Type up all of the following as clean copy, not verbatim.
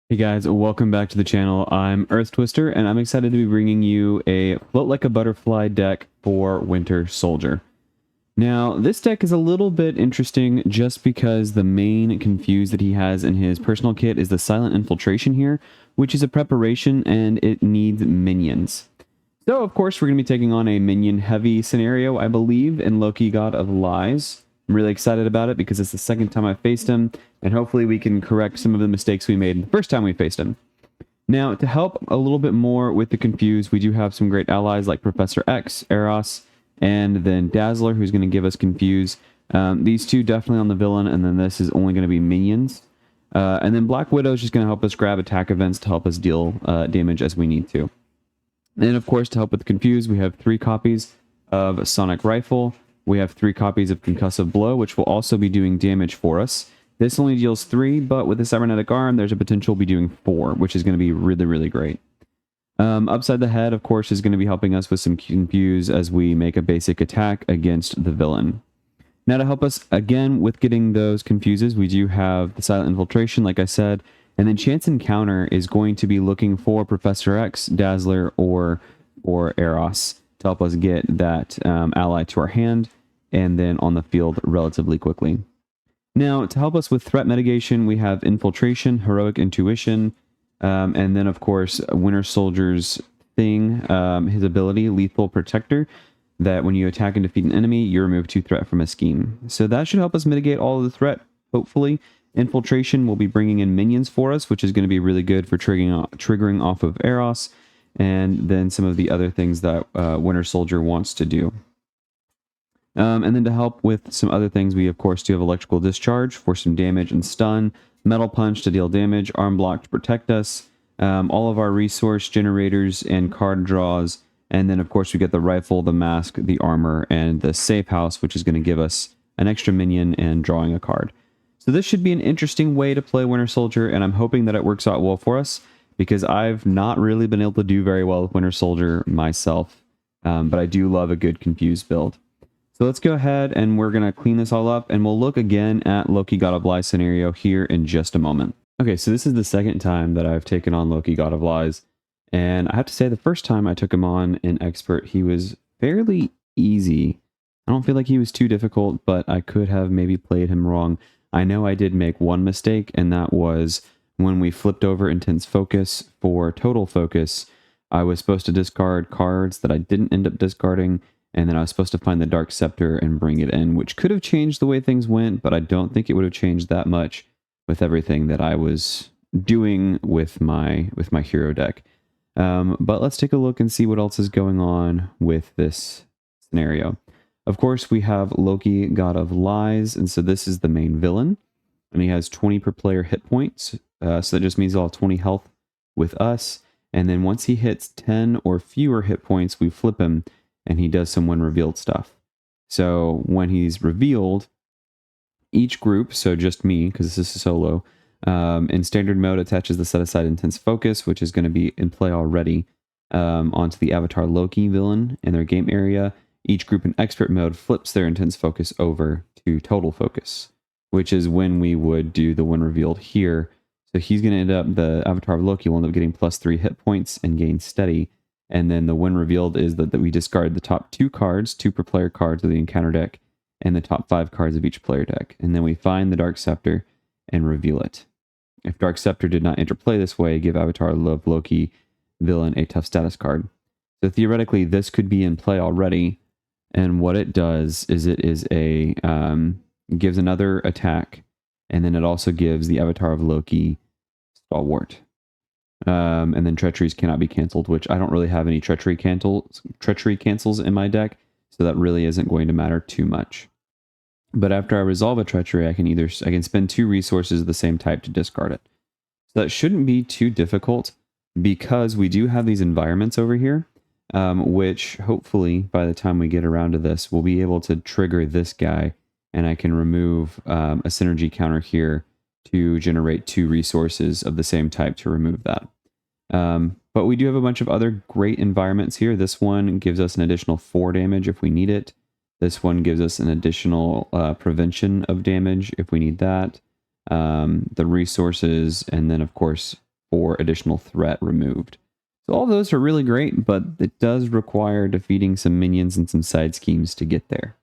Hey guys, welcome back to the channel. I'm Earth Twister, and I'm excited to be bringing you a Float Like a Butterfly deck for Winter Soldier. Now, this deck is a little bit interesting just because the main confuse that he has in his personal kit is the Silent Infiltration here, which is a preparation and it needs minions. So, of course, we're going to be taking on a minion-heavy scenario, I believe, in Loki, God of Lies. I'm really excited about it because it's the second time I've faced him, and hopefully we can correct some of the mistakes we made the first time we faced him. Now, to help a little bit more with the confuse, we do have some great allies like Professor X, Eros, and then Dazzler, who's going to give us confuse. These two definitely on the villain, and then this is only going to be minions. And then Black Widow is just going to help us grab attack events to help us deal damage as we need to. And of course, to help with the confuse, we have 3 copies of Sonic Rifle. We have 3 copies of Concussive Blow, which will also be doing damage for us. This only deals 3, but with the Cybernetic Arm, there's a potential to be doing 4, which is going to be really, really great. Upside the Head, of course, is going to be helping us with some confuse as we make a basic attack against the villain. Now, to help us, again, with getting those confuses, we do have the Silent Infiltration, like I said, and then Chance Encounter is going to be looking for Professor X, Dazzler, or Eros to help us get that ally to our hand and then on the field relatively quickly. Now, to help us with threat mitigation, we have Infiltration, Heroic Intuition, and then, of course, Winter Soldier's thing, his ability, Lethal Protector, that when you attack and defeat an enemy, you remove 2 threat from a scheme. So that should help us mitigate all of the threat, hopefully. Infiltration will be bringing in minions for us, which is going to be really good for triggering off of Eros, and then some of the other things that Winter Soldier wants to do. And then to help with some other things, we of course do have Electrical Discharge for some damage and stun, Metal Punch to deal damage, Arm Block to protect us, all of our resource generators and card draws, and then of course we get the rifle, the mask, the armor, and the safe house, which is going to give us an extra minion and drawing a card. So this should be an interesting way to play Winter Soldier, and I'm hoping that it works out well for us, because I've not really been able to do very well with Winter Soldier myself, but I do love a good confused build. So let's go ahead and we're going to clean this all up, and we'll look again at Loki God of Lies scenario here in just a moment. Okay, so this is the second time that I've taken on Loki God of Lies, and I have to say the first time I took him on in Expert, he was fairly easy. I don't feel like he was too difficult, but I could have maybe played him wrong. I know I did make one mistake, and that was when we flipped over Intense Focus for Total Focus. I was supposed to discard cards that I didn't end up discarding, and then I was supposed to find the Dark Scepter and bring it in, which could have changed the way things went, but I don't think it would have changed that much with everything that I was doing with my hero deck. But let's take a look and see what else is going on with this scenario. Of course, we have Loki, God of Lies, and so this is the main villain, and he has 20 per player hit points, so that just means he'll have 20 health with us, and then once he hits 10 or fewer hit points, we flip him, and he does some when revealed stuff. So when he's revealed, each group, so just me, because this is solo, in standard mode attaches the set-aside Intense Focus, which is going to be in play already, onto the Avatar Loki villain in their game area. Each group in Expert mode flips their Intense Focus over to Total Focus, which is when we would do the when revealed here. So he's going to end up, the Avatar of Loki will end up getting +3 hit points and gain steady. And then the when revealed is that we discard the top 2 cards, 2 per player cards of the encounter deck, and the top 5 cards of each player deck. And then we find the Dark Scepter and reveal it. If Dark Scepter did not interplay this way, give Avatar of Loki villain a tough status card. So theoretically, this could be in play already. And what it does is it is gives another attack, and then it also gives the Avatar of Loki Stalwart. And then treacheries cannot be canceled, which I don't really have any treachery cancels in my deck, so that really isn't going to matter too much. But after I resolve a treachery, I can spend 2 resources of the same type to discard it. So that shouldn't be too difficult, because we do have these environments over here, which hopefully by the time we get around to this, we'll be able to trigger this guy, and I can remove a synergy counter here to generate 2 resources of the same type to remove that. But we do have a bunch of other great environments here. This one gives us an additional 4 damage if we need it. This one gives us an additional prevention of damage if we need that. The resources, and then of course for additional threat removed. So all those are really great, but it does require defeating some minions and some side schemes to get there.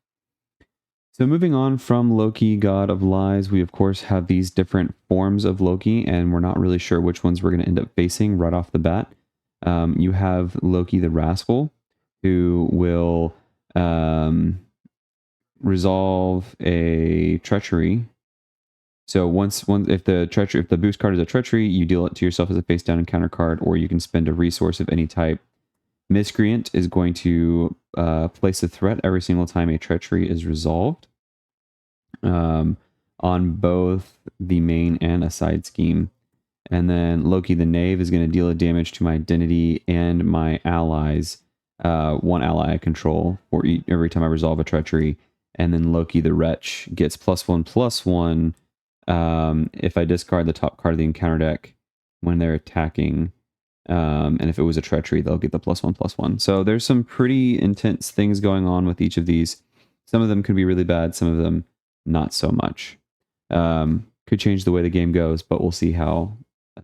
So moving on from Loki, God of Lies, we of course have these different forms of Loki, and we're not really sure which ones we're going to end up facing right off the bat. You have Loki the Rascal, who will resolve a treachery. So if the boost card is a treachery, you deal it to yourself as a face down encounter card, or you can spend a resource of any type. Miscreant is going to place a threat every single time a treachery is resolved on both the main and a side scheme. And then Loki the Knave is going to deal a damage to my identity and my allies, one ally I control for every time I resolve a treachery. And then Loki the Wretch gets +1/+1 if I discard the top card of the encounter deck when they're attacking. And if it was a treachery, they'll get the +1/+1. So there's some pretty intense things going on with each of these. Some of them could be really bad, some of them not so much. Could change the way the game goes, but we'll see how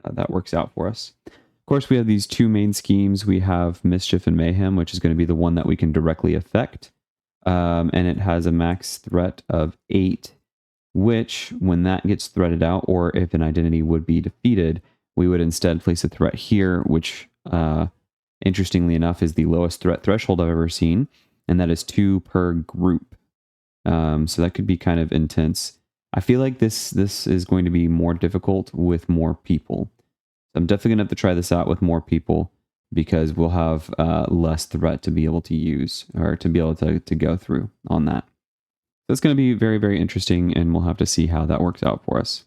that works out for us. Of course, we have these two main schemes. We have Mischief and Mayhem, which is going to be the one that we can directly affect. And it has a max threat of 8, which, when that gets threaded out, or if an identity would be defeated, we would instead place a threat here, which, interestingly enough, is the lowest threat threshold I've ever seen, and that is 2 per group. So that could be kind of intense. I feel like this is going to be more difficult with more people. So I'm definitely going to have to try this out with more people, because we'll have less threat to be able to use, or to be able to go through on that. So it's going to be very, very interesting, and we'll have to see how that works out for us.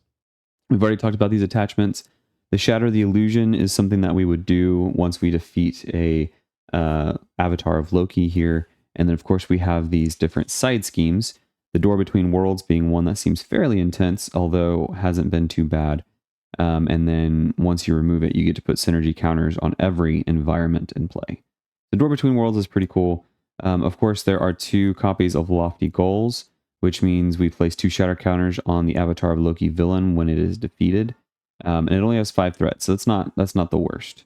We've already talked about these attachments. The Shatter the Illusion is something that we would do once we defeat a avatar of Loki here. And then, of course, we have these different side schemes. The Door Between Worlds being one that seems fairly intense, although hasn't been too bad. And then once you remove it, you get to put synergy counters on every environment in play. The Door Between Worlds is pretty cool. Of course, there are 2 copies of Lofty Goals, which means we place 2 shatter counters on the avatar of Loki villain when it is defeated. And it only has 5 threats, so that's not the worst.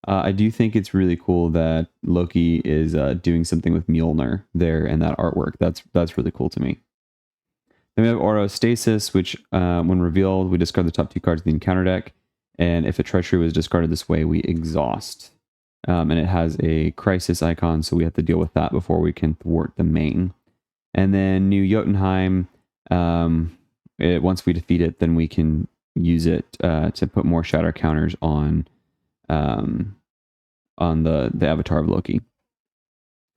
I do think it's really cool that Loki is doing something with Mjolnir there and that artwork. That's really cool to me. Then we have Orostasis, which when revealed, we discard the top 2 cards of the encounter deck. And if a treachery was discarded this way, we exhaust. And it has a crisis icon, so we have to deal with that before we can thwart the main. And then New Jotunheim, once we defeat it, then we can use it to put more shatter counters on the avatar of Loki.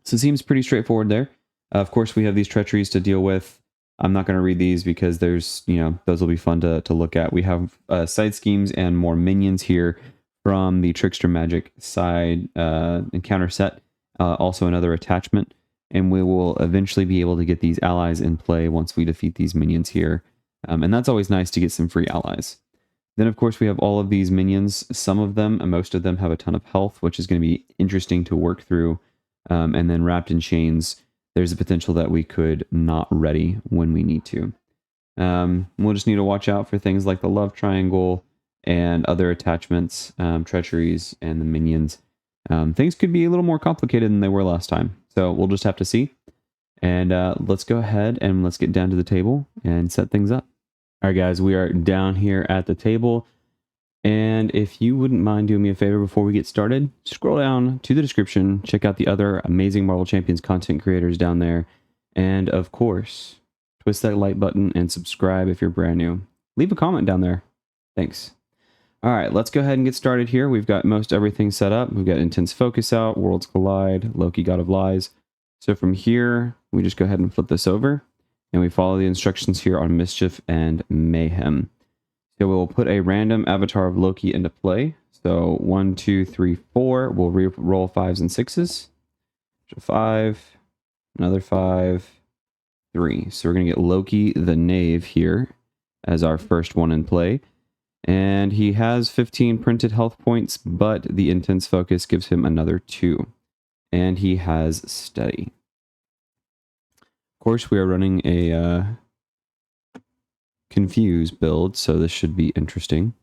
So it seems pretty straightforward there. Of course, we have these treacheries to deal with. I'm not going to read these because there's, those will be fun to look at. We have side schemes and more minions here from the Trickster Magic side encounter set. Also another attachment. And we will eventually be able to get these allies in play once we defeat these minions here. And that's always nice to get some free allies. Then, of course, we have all of these minions. Some of them, and most of them, have a ton of health, which is going to be interesting to work through. And then Wrapped in Chains, there's a potential that we could not ready when we need to. We'll just need to watch out for things like the Love Triangle and other attachments, treacheries, and the minions. Things could be a little more complicated than they were last time. So we'll just have to see. And let's go ahead and let's get down to the table and set things up. All right, guys, we are down here at the table. And if you wouldn't mind doing me a favor before we get started, scroll down to the description, check out the other amazing Marvel Champions content creators down there. And of course, twist that like button and subscribe if you're brand new. Leave a comment down there. Thanks. All right, let's go ahead and get started here. We've got most everything set up. We've got Intense Focus out, Worlds Collide, Loki, God of Lies. So from here, we just go ahead and flip this over. And we follow the instructions here on Mischief and Mayhem. So we'll put a random avatar of Loki into play. So 1, 2, 3, 4. We'll re-roll 5s and 6s. So 5, another 5, 3. So we're going to get Loki the Knave here as our first one in play. And he has 15 printed health points, but the Intense Focus gives him another 2. And he has Steady. Of course, we are running a Confuse build, so this should be interesting.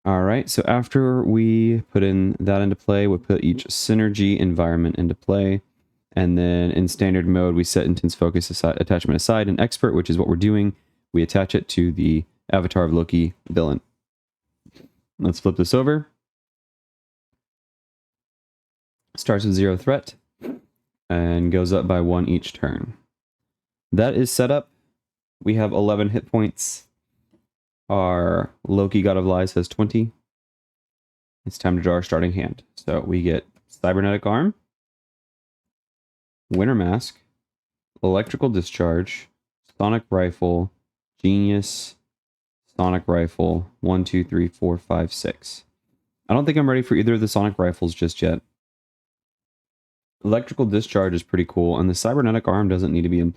All right, so after we put in that into play, we put each synergy environment into play. And then in standard mode, we set intense focus attachment aside. And expert, which is what we're doing, we attach it to the avatar of Loki villain. Let's flip this over. Starts with 0 threat and goes up by 1 each turn. That is set up. We have 11 hit points. Our Loki God of Lies has 20. It's time to draw our starting hand. So we get Cybernetic Arm, Winter Mask, Electrical Discharge, Sonic Rifle, Genius, Sonic Rifle, 1, 2, 3, 4, 5, 6. I don't think I'm ready for either of the Sonic Rifles just yet. Electrical Discharge is pretty cool, and the Cybernetic Arm doesn't need to be in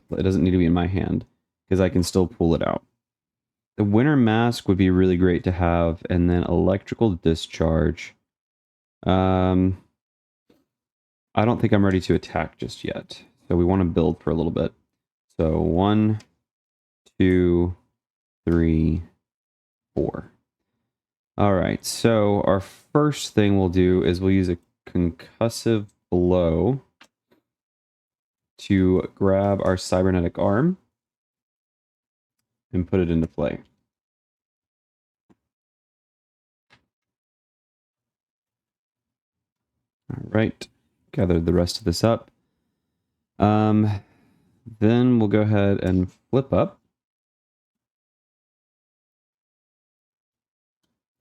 my hand because I can still pull it out. The Winter Mask would be really great to have, and then Electrical Discharge. I don't think I'm ready to attack just yet, so we want to build for a little bit. So 1, 2, 3, 4. All right, so our first thing we'll do is we'll use a concussive blow to grab our cybernetic arm and put it into play. All right, gather the rest of this up. Then we'll go ahead and flip up.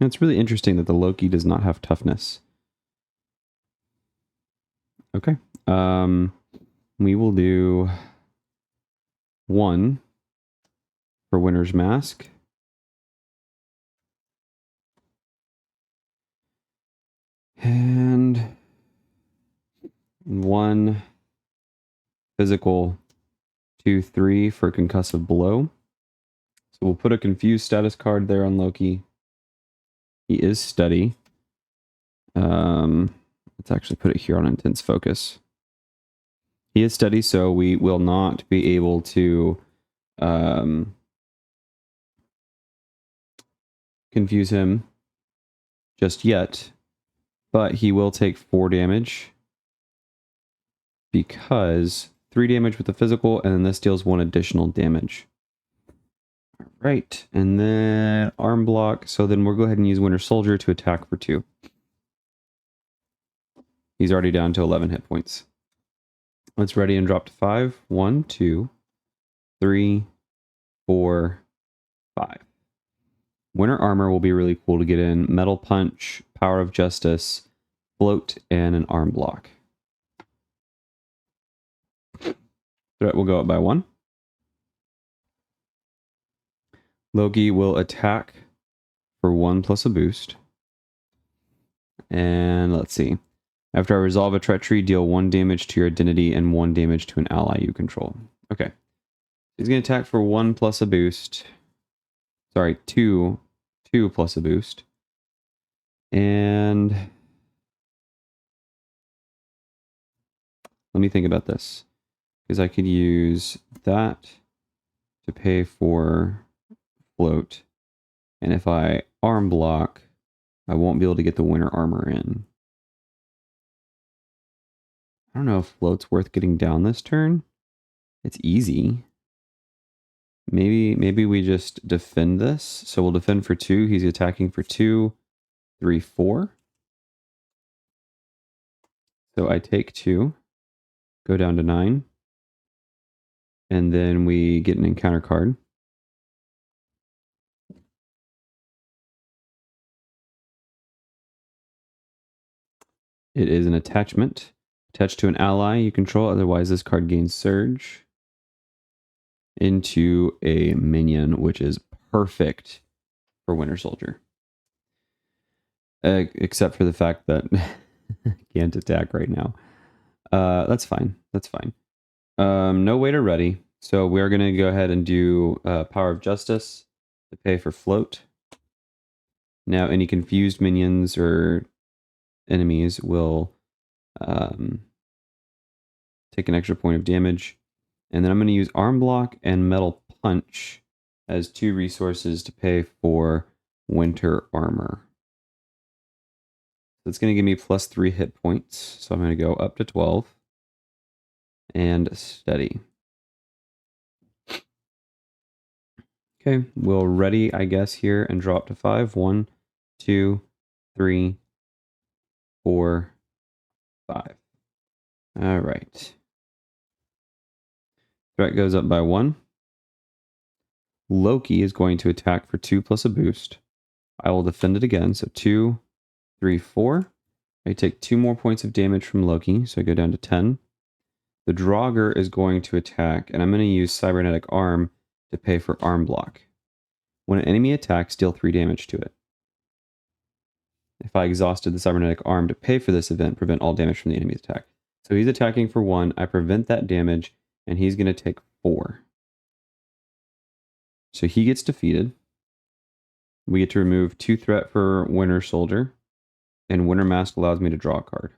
And it's really interesting that the Loki does not have toughness. Okay. We will do 1 for Winter's Mask. And 1 physical 2, 3 for concussive blow. So we'll put a confused status card there on Loki. He is steady. Let's actually put it here on intense focus. He is steady, so we will not be able to confuse him just yet, but he will take 4 damage because 3 damage with the physical, and then this deals 1 additional damage. All right, and then arm block. So then we'll go ahead and use Winter Soldier to attack for 2. He's already down to 11 hit points. Let's ready and drop to 5. 1, 2, 3, 4, 5. Winter Armor will be really cool to get in. Metal Punch, Power of Justice, Float, and an arm block. Threat will go up by 1. Loki will attack for 1 plus a boost. And let's see. After I resolve a treachery, deal 1 damage to your identity and 1 damage to an ally you control. Okay. He's going to attack for 1 plus a boost. Sorry, 2 plus a boost. And let me think about this. Because I could use that to pay for float. And if I arm block, I won't be able to get the winter armor in. I don't know if float's worth getting down this turn. It's easy. Maybe we just defend this. So we'll defend for 2. He's attacking for 2, 3, 4. So I take 2, go down to 9. And then we get an encounter card. It is an attachment. Attached to an ally you control, otherwise this card gains surge into a minion, which is perfect for Winter Soldier. Except for the fact that I can't attack right now. That's fine. That's fine. No waiter ready. So we are going to go ahead and do Power of Justice to pay for float. Now any confused minions or enemies will take an extra point of damage. And then I'm going to use Arm Block and Metal Punch as 2 resources to pay for Winter Armor. So it's going to give me +3 hit points. So I'm going to go up to 12 and steady. Okay, we'll ready, I guess, here and draw up to 5. 1, 2, 3, 4, 5. All right. Threat goes up by 1. Loki is going to attack for 2 plus a boost. I will defend it again. So 2, 3, 4. I take 2 more points of damage from Loki, so I go down to 10. The Draugr is going to attack, and I'm going to use Cybernetic Arm to pay for arm block. When an enemy attacks, deal 3 damage to it. If I exhausted the Cybernetic Arm to pay for this event, prevent all damage from the enemy's attack. So he's attacking for 1, I prevent that damage, and he's going to take 4. So he gets defeated. We get to remove 2 threat for Winter Soldier, and Winter Mask allows me to draw a card.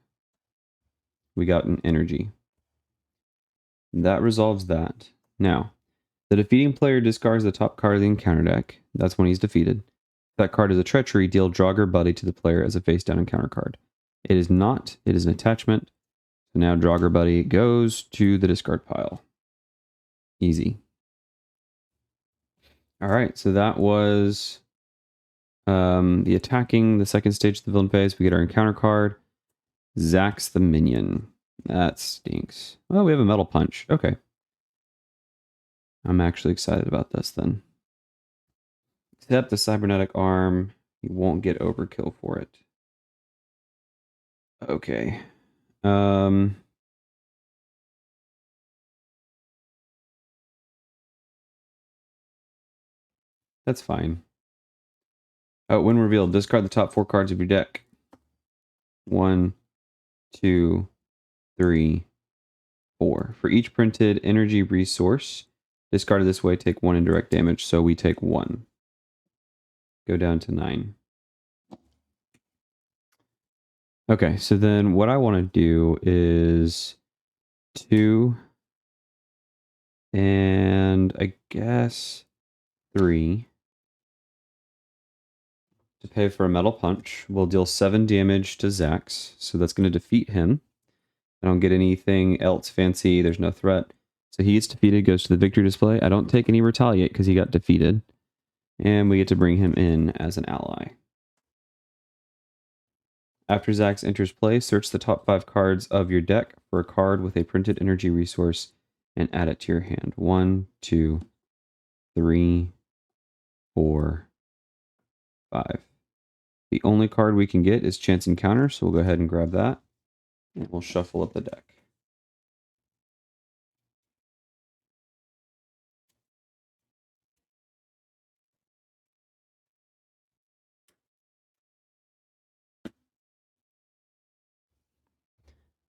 We got an energy. That resolves that. Now, the defeating player discards the top card of the encounter deck. That's when he's defeated. If that card is a treachery, deal Draugr Buddy to the player as a face-down encounter card. It is not. It is an attachment. So now Draugr Buddy goes to the discard pile. Easy. All right, so that was the attacking, the second stage of the villain phase. We get our encounter card. Zax the Minion. That stinks. Oh, we have a Metal Punch. Okay. I'm actually excited about this then. Except the Cybernetic Arm, you won't get overkill for it. Okay. That's fine. When revealed, discard the top 4 cards of your deck. 1, 2, 3, 4. For each printed energy resource, discarded this way, take 1 indirect damage, so we take 1. Go down to 9. Okay, so then what I want to do is 2, and I guess 3. To pay for a Metal Punch, we'll deal 7 damage to Zax, so that's going to defeat him. I don't get anything else fancy, there's no threat. So he gets defeated, goes to the victory display. I don't take any retaliate because he got defeated. And we get to bring him in as an ally. After Zax enters play, search the top 5 cards of your deck for a card with a printed energy resource and add it to your hand. 1, 2, 3, 4, 5. The only card we can get is Chance Encounter, so we'll go ahead and grab that. And we'll shuffle up the deck.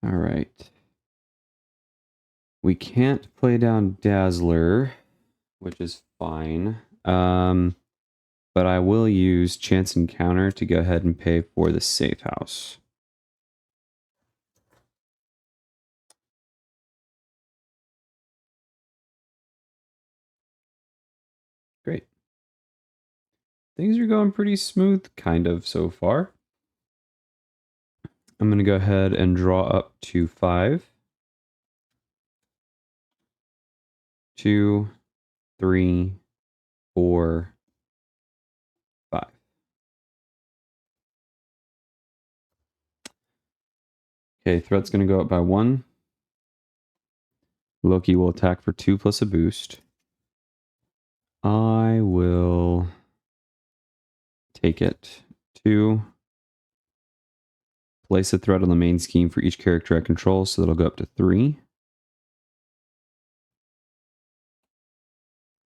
All right. We can't play down Dazzler, which is fine. But I will use Chance Encounter to go ahead and pay for the safe house. Great. Things are going pretty smooth, kind of, so far. I'm going to go ahead and draw up to 5. 2, 3, 4, 5. Okay, threat's going to go up by 1. Loki will attack for 2 plus a boost. I will take it. 2. Place a threat on the main scheme for each character I control, so that'll go up to 3.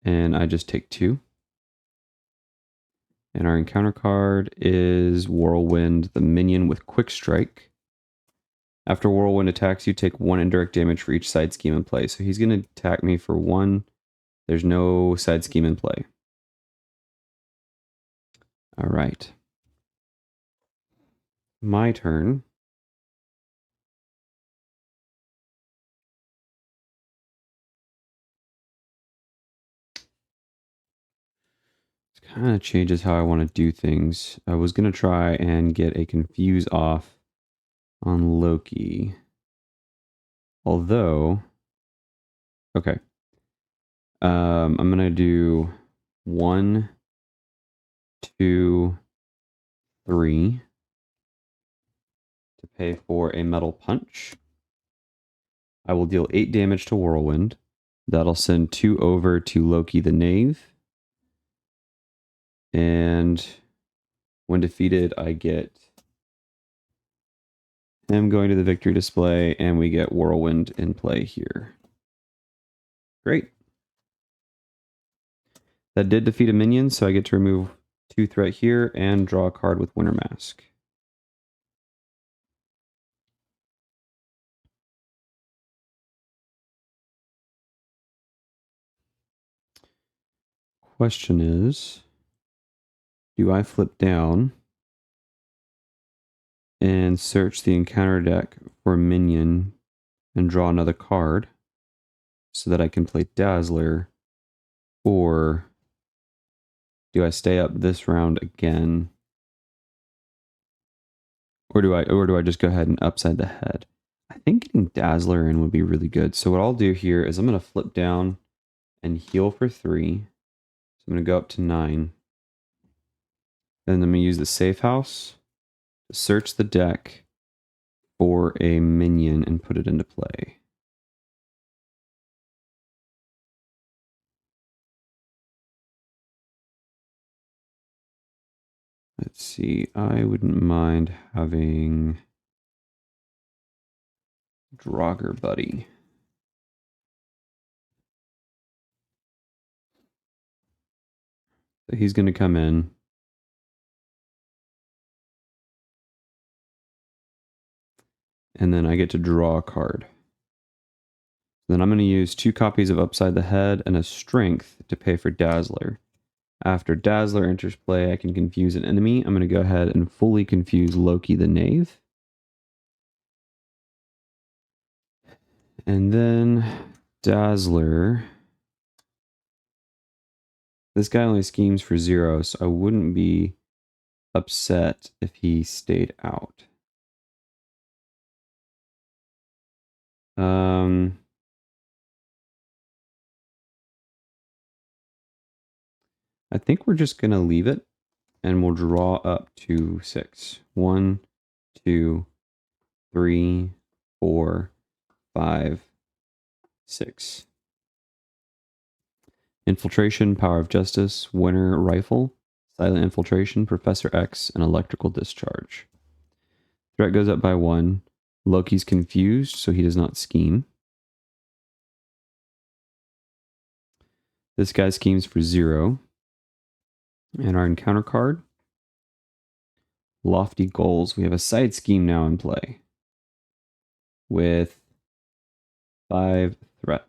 And I just take 2. And our encounter card is Whirlwind, the minion with Quick Strike. After Whirlwind attacks you, take 1 indirect damage for each side scheme in play. So he's going to attack me for 1. There's no side scheme in play. All right. My turn. It's kind of changes how I want to do things. I was going to try and get a confuse off on Loki. Although, okay. I'm going to do 1, 2, 3 to pay for a metal punch. I will deal 8 damage to Whirlwind. That'll send 2 over to Loki the Knave. And when defeated, I get him going to the victory display, and we get Whirlwind in play here. Great. That did defeat a minion, so I get to remove 2 threat here and draw a card with Winter Mask. Question is, do I flip down and search the encounter deck for a minion and draw another card so that I can play Dazzler, or do I stay up this round again? Or do I just go ahead and upside the head? I think getting Dazzler in would be really good. So what I'll do here is I'm going to flip down and heal for 3. So I'm going to go up to 9. Then I'm going to use the safe house to search the deck for a minion and put it into play. Let's see, I wouldn't mind having Draugr Buddy. So he's going to come in. And then I get to draw a card. Then I'm going to use 2 copies of Upside the Head and a Strength to pay for Dazzler. After Dazzler enters play, I can confuse an enemy. I'm going to go ahead and fully confuse Loki the Knave. And then Dazzler. This guy only schemes for 0, so I wouldn't be upset if he stayed out. I think we're just going to leave it, and we'll draw up to 6. 1, 2, 3, 4, 5, 6. Infiltration, Power of Justice, Winter Rifle, Silent Infiltration, Professor X, and Electrical Discharge. Threat goes up by 1. Loki's confused, so he does not scheme. This guy schemes for 0. And our encounter card, Lofty Goals. We have a side scheme now in play with 5 threat.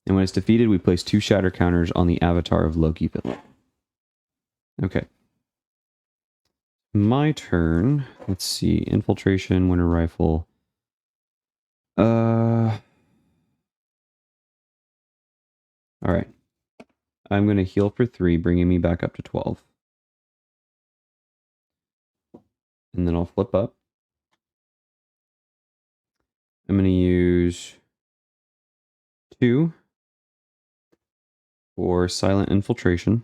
And when it's defeated, we place 2 shatter counters on the avatar of Loki villain. Okay. My turn. Let's see. Infiltration, Winter Rifle. Alright. I'm going to heal for 3, bringing me back up to 12. And then I'll flip up. I'm going to use 2 for Silent Infiltration.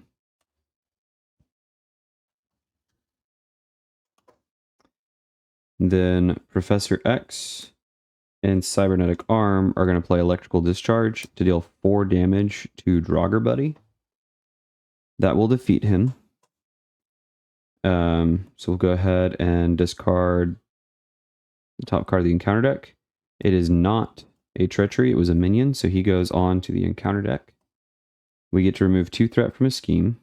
Then Professor X and Cybernetic Arm are going to play Electrical Discharge to deal 4 damage to Draugr Buddy. That will defeat him. So we'll go ahead and discard the top card of the encounter deck. It is not a treachery, it was a minion, so he goes on to the encounter deck. We get to remove 2 threat from his scheme.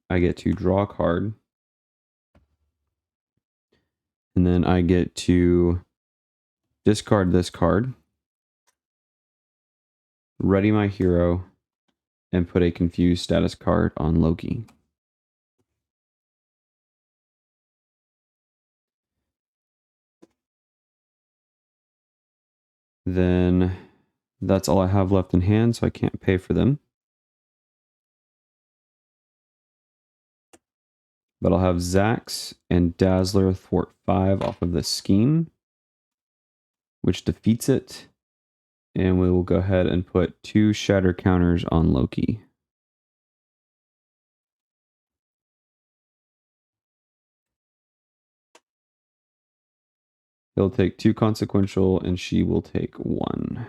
I get to draw a card. And then I get to discard this card, ready my hero, and put a confused status card on Loki. Then That's all I have left in hand, so I can't pay for them. But I'll have Zax and Dazzler thwart 5 off of the scheme, which defeats it. And we will go ahead and put 2 shatter counters on Loki. He'll take 2 consequential, and she will take 1.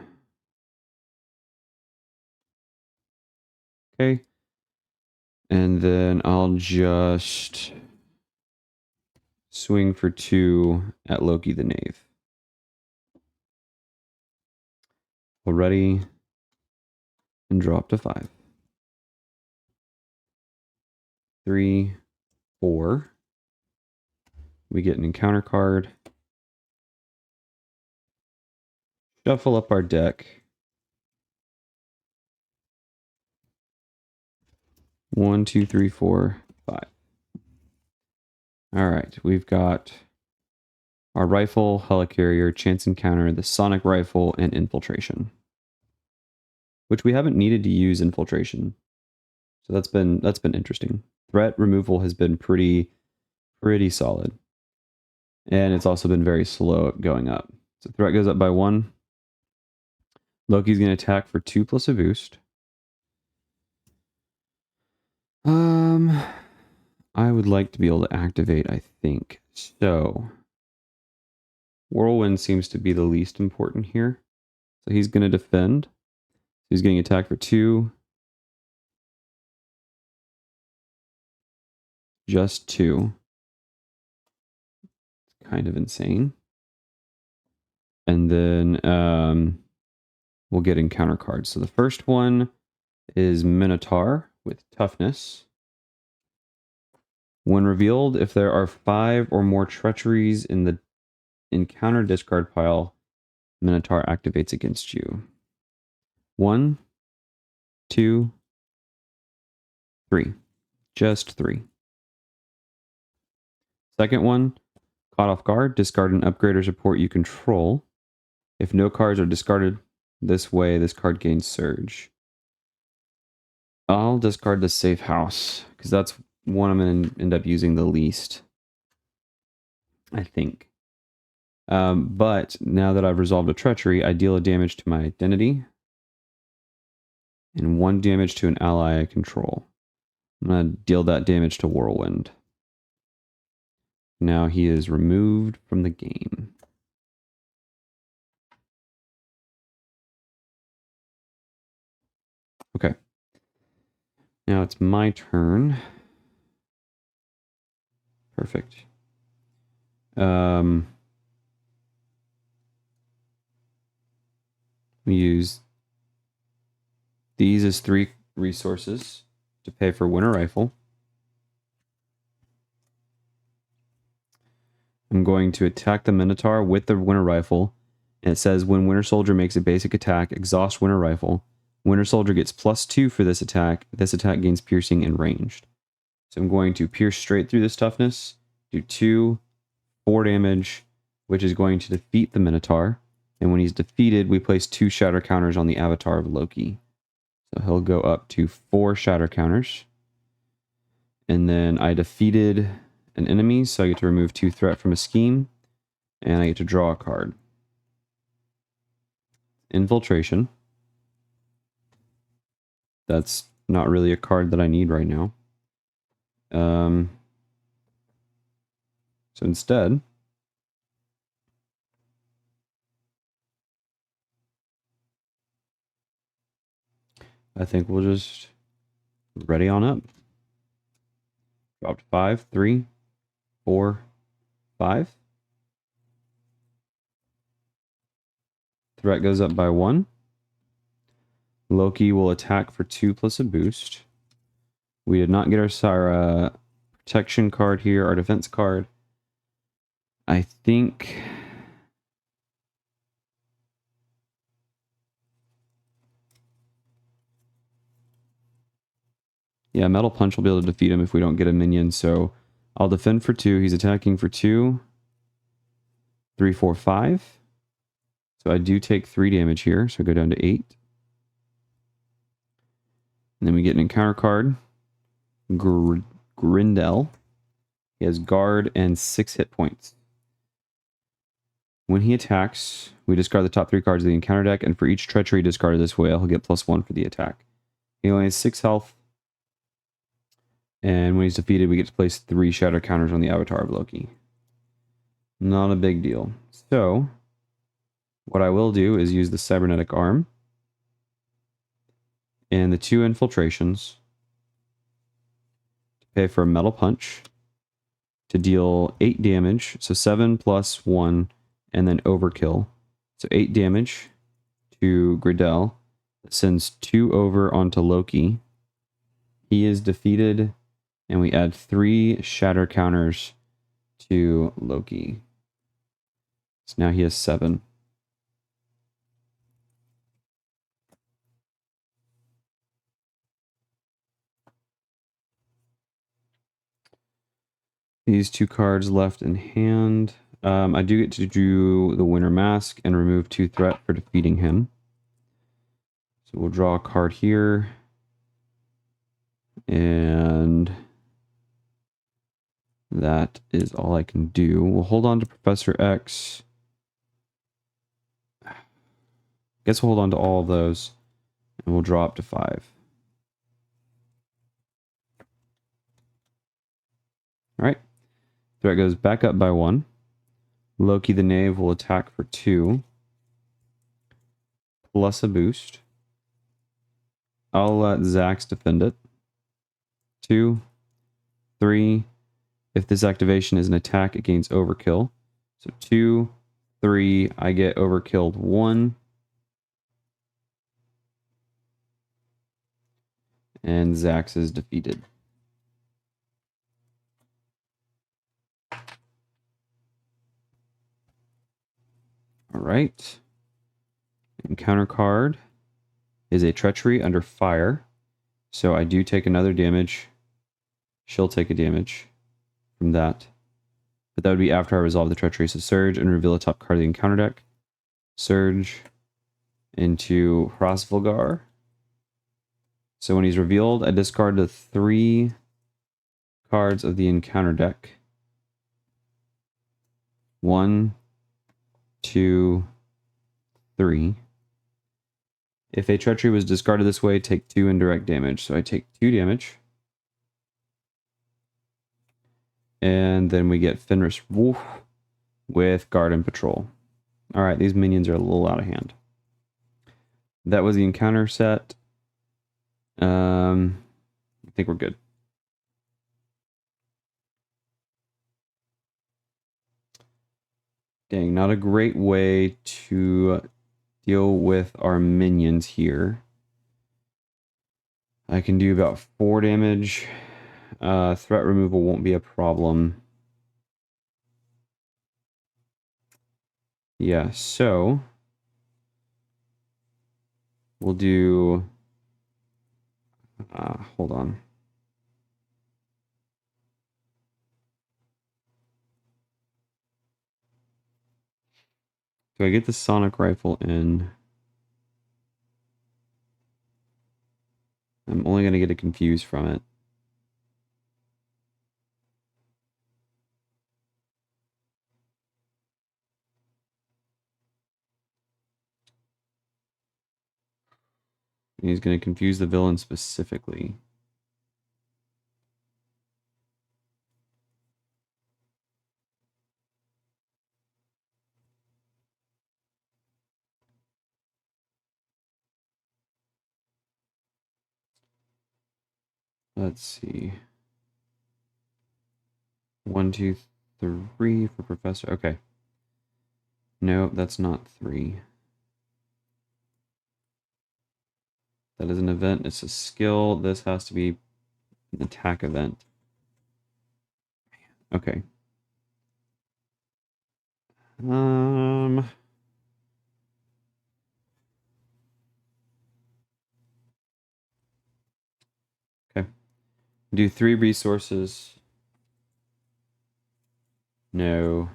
Okay. And then I'll just swing for 2 at Loki the Knave. Already. And drop to 5. 3, 4. We get an encounter card. Shuffle up our deck. 1, 2, 3, 4, 5. All right, we've got our rifle, helicarrier, chance encounter, the sonic rifle, and infiltration. Which we haven't needed to use infiltration. So that's been interesting. Threat removal has been pretty solid. And it's also been very slow going up. So threat goes up by 1. Loki's going to attack for 2 plus a boost. I would like to be able to activate, I think. So Whirlwind seems to be the least important here. So he's going to defend. He's getting attacked for 2. Just 2. It's kind of insane. And then we'll get encounter cards. So the first one is Minotaur with toughness. When revealed, if there are 5 or more treacheries in the encounter discard pile, Minotaur activates against you. 1, 2, 3. Just 3. Second one, caught off guard, discard an upgrade or support you control. If no cards are discarded this way, this card gains surge. I'll discard the safe house, because that's one I'm going to end up using the least, I think. But now that I've resolved a treachery, I deal a damage to my identity and 1 damage to an ally I control. I'm going to deal that damage to Whirlwind. Now he is removed from the game. Okay. Now it's my turn. Perfect. We use these as 3 resources to pay for Winter Rifle. I'm going to attack the Minotaur with the Winter Rifle. And it says when Winter Soldier makes a basic attack, exhaust Winter Rifle. Winter Soldier gets +2 for this attack. This attack gains piercing and ranged. So I'm going to pierce straight through this toughness, do 2, 4 damage, which is going to defeat the Minotaur. And when he's defeated, we place 2 shatter counters on the avatar of Loki. So he'll go up to 4 shatter counters. And then I defeated an enemy, so I get to remove 2 threat from a scheme. And I get to draw a card. Infiltration. That's not really a card that I need right now. So instead, I think we'll just ready on up. Drop to 5, 3, 4, 5. Threat goes up by 1. Loki will attack for 2 plus a boost. We did not get our protection card here, our defense card. I think... yeah, Metal Punch will be able to defeat him if we don't get a minion, so I'll defend for 2. He's attacking for 2. 3, 4, 5. So I do take 3 damage here, so I go down to 8. And then we get an encounter card. Grindel. He has guard and 6 hit points. When he attacks, we discard the top 3 cards of the encounter deck, and for each treachery discarded this way, he'll get +1 for the attack. He only has 6 health. And when he's defeated, we get to place 3 shatter counters on the avatar of Loki. Not a big deal. So, what I will do is use the cybernetic arm and the 2 infiltrations to pay for a metal punch to deal 8 damage. So 7 plus 1, and then overkill. So 8 damage to Gridel. That sends 2 over onto Loki. He is defeated, and we add 3 shatter counters to Loki. So now he has 7. These 2 cards left in hand. I do get to do the Winter Mask and remove 2 threat for defeating him. So we'll draw a card here. And that is all I can do. We'll hold on to Professor X. Guess we'll hold on to all of those. And we'll draw up to 5. Alright. Threat goes back up by 1. Loki the Knave will attack for 2. Plus a boost. I'll let Zax defend it. 2, 3. If this activation is an attack, it gains overkill. So 2, 3, I get overkilled 1. And Zax is defeated. Alright. Encounter card is a treachery under fire. So I do take another damage. She'll take a damage from that. But that would be after I resolve the treachery. So Surge and reveal a top card of the encounter deck. Surge into Hrosvulgar. So when he's revealed, I discard the 3 cards of the encounter deck. 1, 2, 3. If a treachery was discarded this way, take 2 indirect damage. So I take 2 damage. And then we get Fenris Wolf with Guard and Patrol. Alright, these minions are a little out of hand. That was the encounter set. I think we're good. Dang, not a great way to deal with our minions here. I can do about 4 damage. Threat removal won't be a problem. Yeah, so we'll do... hold on. Do I get the sonic rifle in? I'm only going to get a confused from it. And he's going to confuse the villain specifically. Let's see. 1, 2, 3 for Professor. Okay. No, that's not 3. That is an event. It's a skill. This has to be an attack event. Okay. Okay. Do 3 resources. No.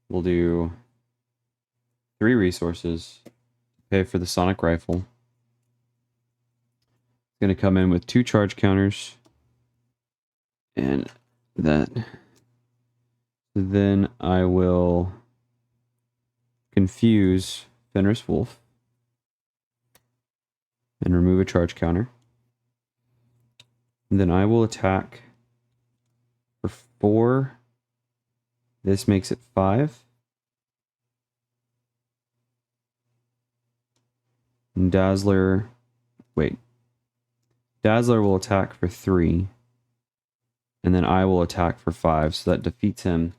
We'll do 3 resources to pay for the sonic rifle. It's going to come in with 2 charge counters. And that. Then I will confuse Fenris Wolf and remove a charge counter. And then I will attack for 4. This makes it 5. And Dazzler... Wait. Dazzler will attack for 3. And then I will attack for 5, so that defeats him.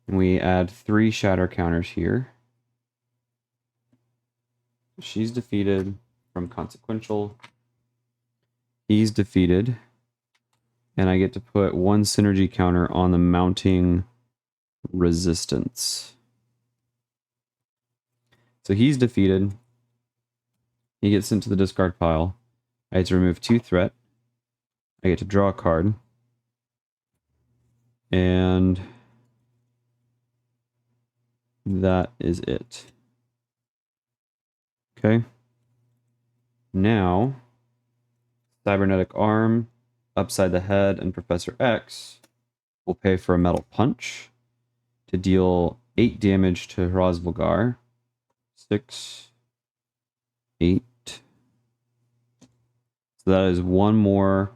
And we add 3 shatter counters here. She's defeated from consequential. He's defeated. And I get to put 1 synergy counter on the mounting resistance. So he's defeated. He gets into the discard pile. I get to remove 2 threat. I get to draw a card. And that is it. Okay. Now, Cybernetic Arm, Upside the Head, and Professor X will pay for a Metal Punch to deal 8 damage to Hrosvulgar. 6, 8. So that is 1 more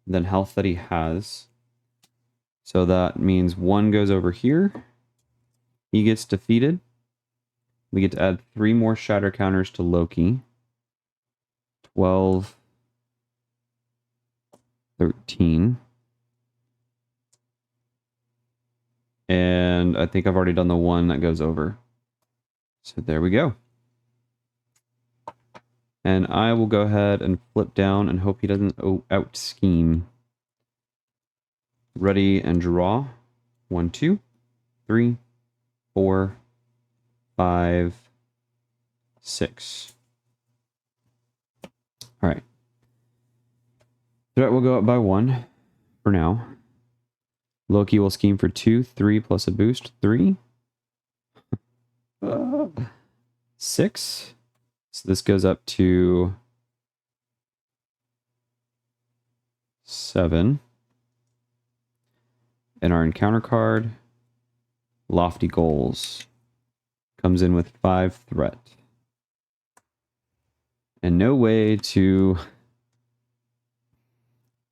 than health that he has. So that means 1 goes over here. He gets defeated. We get to add 3 more shatter counters to Loki. 12, 13. And I think I've already done the 1 that goes over. So there we go. And I will go ahead and flip down and hope he doesn't out scheme. Ready and draw. 1, 2, 3, 4, 5, 6. All right. Threat will go up by 1 for now. Loki will scheme for 2, 3 plus a boost, 3. 6. So this goes up to 7. And our encounter card, Lofty Goals, comes in with 5 threat. And no way to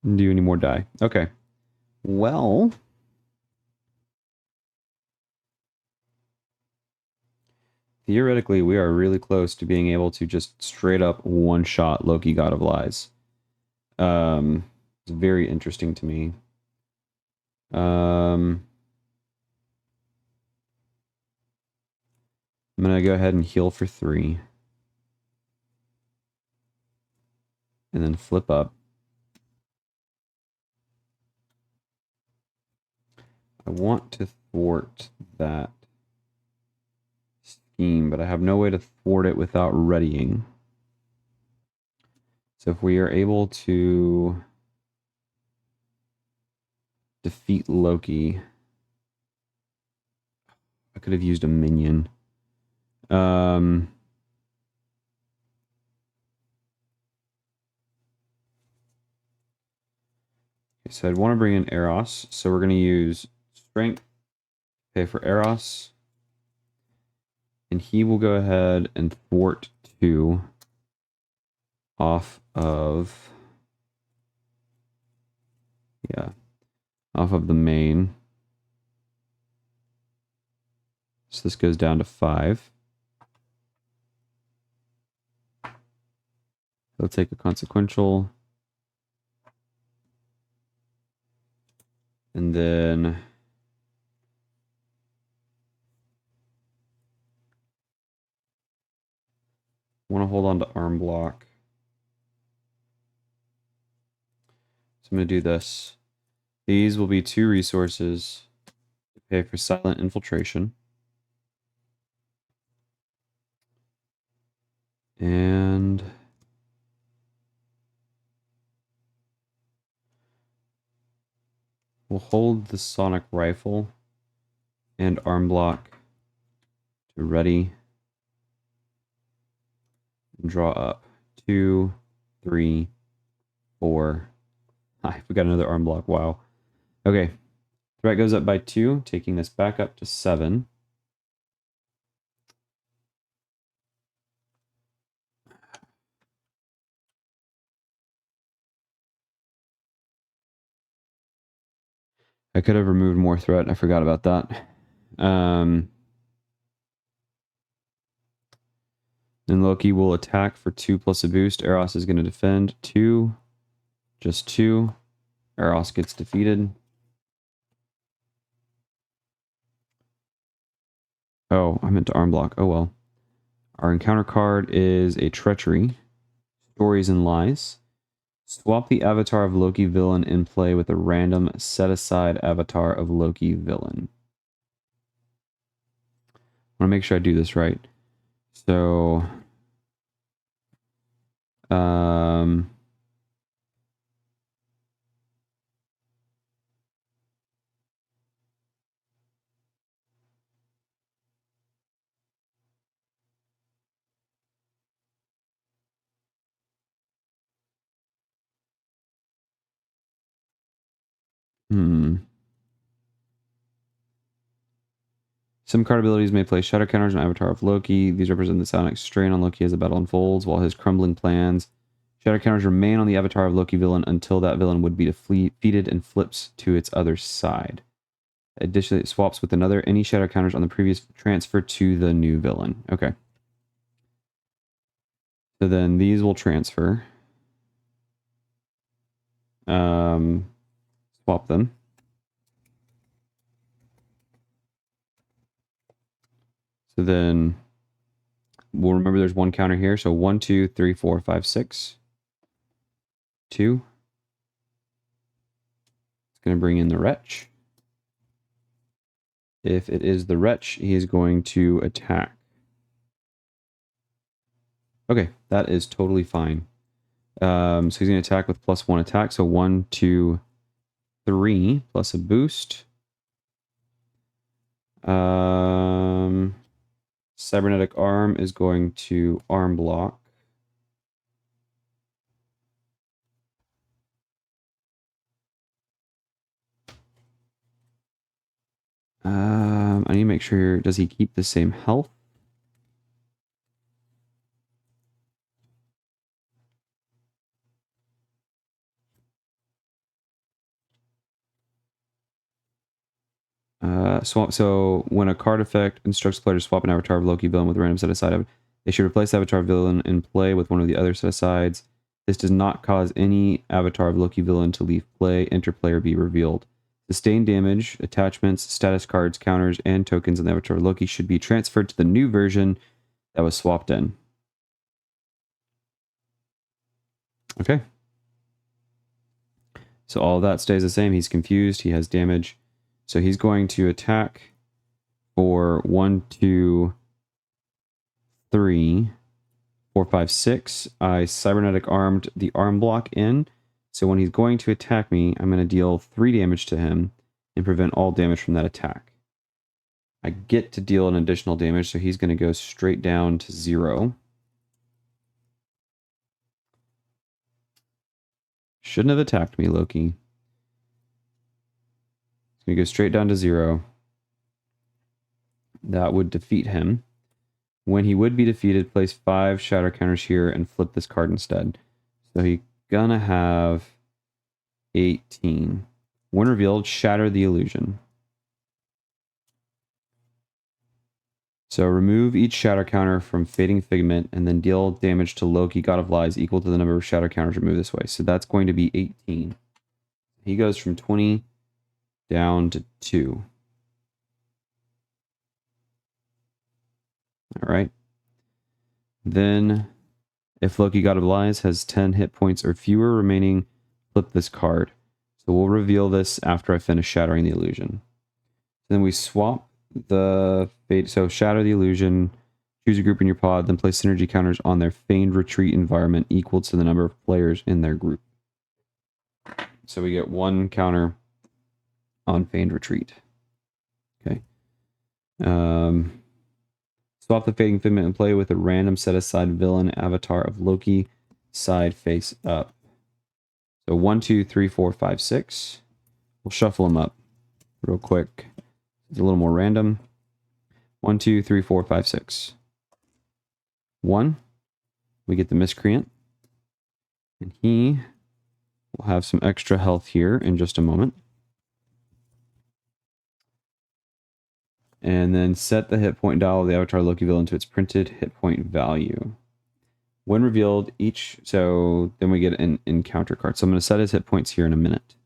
do any more die. Okay. Well, theoretically, we are really close to being able to just straight up one-shot Loki, God of Lies. It's very interesting to me. I'm going to go ahead and heal for 3. And then flip up. I want to thwart that scheme, but I have no way to thwart it without readying. So if we are able to defeat Loki, I could have used a minion. Okay, so I'd want to bring in Eros, so we're going to use Strength, pay for Eros, and he will go ahead and thwart 2 off of, off of the main. So this goes down to 5. He'll take a consequential. And then want to hold on to arm block. So I'm going to do this. These will be 2 resources to pay for silent infiltration. And we'll hold the sonic rifle and arm block to ready. Draw up 2, 3, 4. We got another arm block. Wow. Okay. Threat goes up by 2, taking this back up to 7. I could have removed more threat. I forgot about that. Then Loki will attack for 2 plus a boost. Eros is going to defend 2. Just 2. Eros gets defeated. Oh, I meant to arm block. Oh well. Our encounter card is a Treachery. Stories and Lies. Swap the avatar of Loki villain in play with a random set-aside avatar of Loki villain. I want to make sure I do this right. So, Some card abilities may place shadow counters on Avatar of Loki. These represent the sonic strain on Loki as the battle unfolds, while his crumbling plans. Shadow counters remain on the Avatar of Loki villain until that villain would be defeated and flips to its other side. Additionally, it swaps with any shadow counters on the previous transfer to the new villain. Okay. So then these will transfer. Swap them. So then we'll remember there's 1 counter here. So 1, 2, 3, 4, 5, 6. 2. It's going to bring in the Wretch. If it is the Wretch, he is going to attack. Okay, that is totally fine. So he's going to attack with +1 attack. So 1, 2, 3 plus a boost. Cybernetic Arm is going to arm block. I need to make sure, does he keep the same health? So when a card effect instructs the player to swap an avatar of Loki villain with a random set aside, they should replace the avatar villain in play with one of the other set asides. This does not cause any avatar of Loki villain to leave play, enter play, or be revealed. Sustained damage, attachments, status cards, counters, and tokens on the avatar of Loki should be transferred to the new version that was swapped in. Okay. So all of that stays the same. He's confused. He has damage. So he's going to attack for 1, 2, 3, 4, 5, 6. I cybernetic armed the arm block in. So when he's going to attack me, I'm going to deal 3 damage to him and prevent all damage from that attack. I get to deal an additional damage, so he's going to go straight down to 0. Shouldn't have attacked me, Loki. He's going to go straight down to 0. That would defeat him. When he would be defeated, place 5 shatter counters here and flip this card instead. So he's gonna have 18. When revealed, shatter the illusion. So remove each shatter counter from Fading Figment and then deal damage to Loki, God of Lies, equal to the number of shatter counters removed this way. So that's going to be 18. He goes from 20 down to 2. All right. Then, if Loki, God of Lies, has 10 hit points or fewer remaining, flip this card. So we'll reveal this after I finish shattering the illusion. Then we swap the fate. So shatter the illusion, choose a group in your pod, then place synergy counters on their feigned retreat environment equal to the number of players in their group. So we get 1 counter on feigned retreat. Okay. Swap the fading figment and play with a random set-aside villain avatar of Loki, side face up. So 1, 2, 3, 4, 5, 6. We'll shuffle them up real quick. It's a little more random. 1, 2, 3, 4, 5, 6. 1. We get the Miscreant. And he will have some extra health here in just a moment. And then set the hit point dial of the avatar Loki villain to its printed hit point value. When revealed, so then we get an encounter card. So I'm going to set his hit points here in a minute.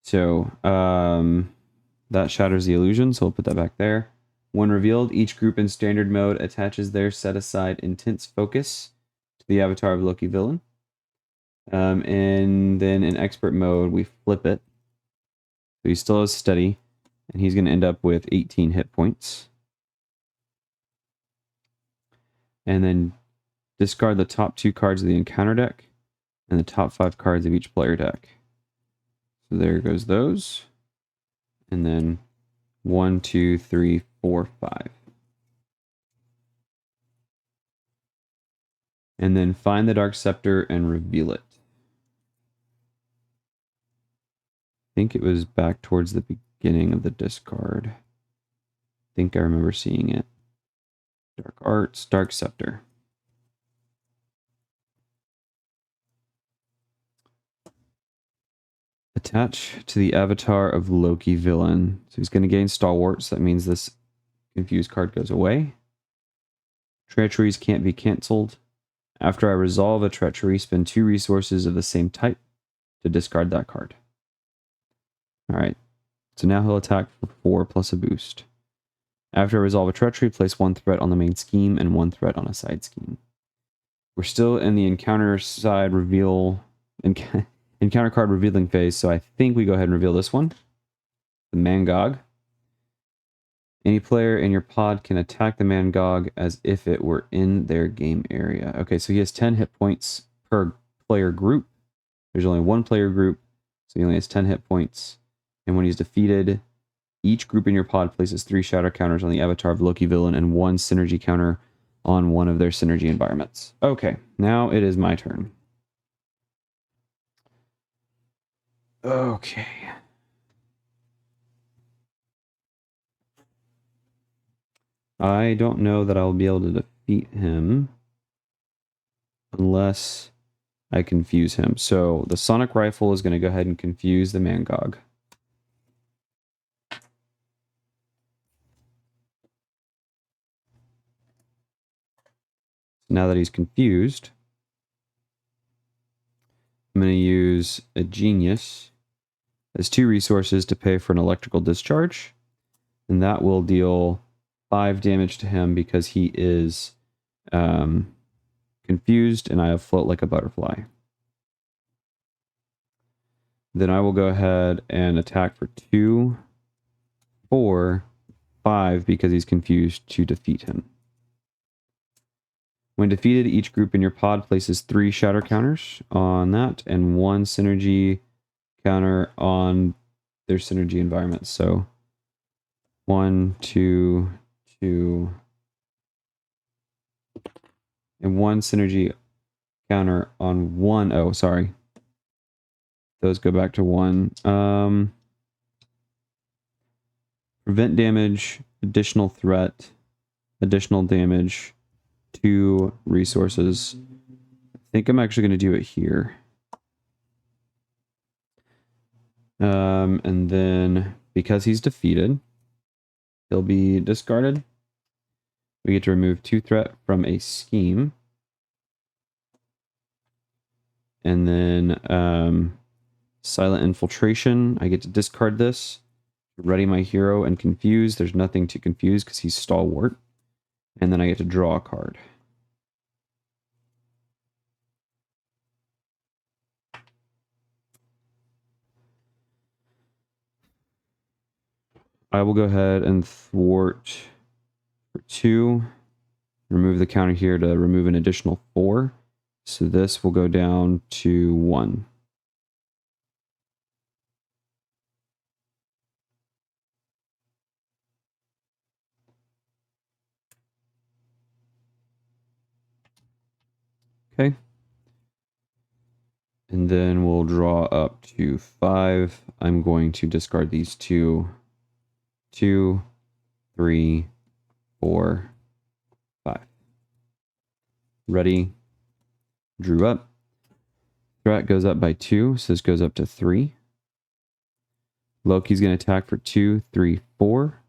So that shatters the illusion, so we'll put that back there. When revealed, each group in standard mode attaches their set-aside intense focus to the avatar of Loki villain. And then in expert mode, we flip it. So he still has steady, and he's going to end up with 18 hit points. And then discard the top 2 cards of the encounter deck and the top 5 cards of each player deck. So there goes those. And then 1, 2, 3, 4, 5. And then find the Dark Scepter and reveal it. I think it was back towards the beginning of the discard. I think I remember seeing it. Dark Arts, Dark Scepter. Attach to the avatar of Loki villain. So he's going to gain Stalwarts. That means this confused card goes away. Treacheries can't be cancelled. After I resolve a treachery, spend 2 resources of the same type to discard that card. Alright. So now he'll attack for 4 plus a boost. After I resolve a treachery, place 1 threat on the main scheme and 1 threat on a side scheme. We're still in the encounter side reveal, encounter card revealing phase, so I think we go ahead and reveal this one. The Mangog. Any player in your pod can attack the Mangog as if it were in their game area. Okay, so he has 10 hit points per player group. There's only 1 player group, so he only has 10 hit points. And when he's defeated, each group in your pod places 3 shatter counters on the avatar of Loki villain and 1 synergy counter on one of their synergy environments. Okay, now it is my turn. Okay. I don't know that I'll be able to defeat him unless I confuse him. So the Sonic Rifle is going to go ahead and confuse the Mangog. Now that he's confused, I'm going to use a Genius as 2 resources to pay for an electrical discharge. And that will deal 5 damage to him because he is confused and I have Float Like a Butterfly. Then I will go ahead and attack for 2, 4, 5 because he's confused to defeat him. When defeated, each group in your pod places 3 shatter counters on that and 1 synergy counter on their synergy environment. So 1, 2, 2, and 1 synergy counter on 1. Oh, sorry. Those go back to 1. Prevent damage, additional threat, additional damage, 2 resources. I think I'm actually going to do it here. And then because he's defeated, he'll be discarded. We get to remove 2 threat from a scheme. And then Silent Infiltration. I get to discard this. Ready my hero and confuse. There's nothing to confuse because he's Stalwart. And then I get to draw a card. I will go ahead and thwart for 2. Remove the counter here to remove an additional 4. So this will go down to 1. Okay. And then we'll draw up to 5. I'm going to discard these 2, 2, 3, 4, 5. Ready. Drew up. Threat goes up by 2, so this goes up to 3. Loki's going to attack for 2, 3, 4,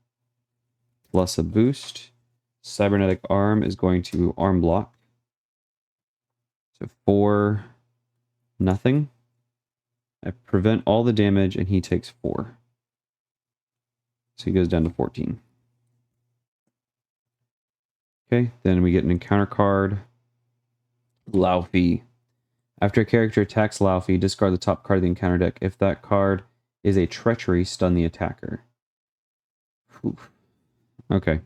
plus a boost. Cybernetic arm is going to arm block. So 4, nothing. I prevent all the damage, and he takes 4. So he goes down to 14. Okay, then we get an encounter card. Laufey. After a character attacks Laufey, discard the top card of the encounter deck. If that card is a treachery, stun the attacker. Whew. Okay.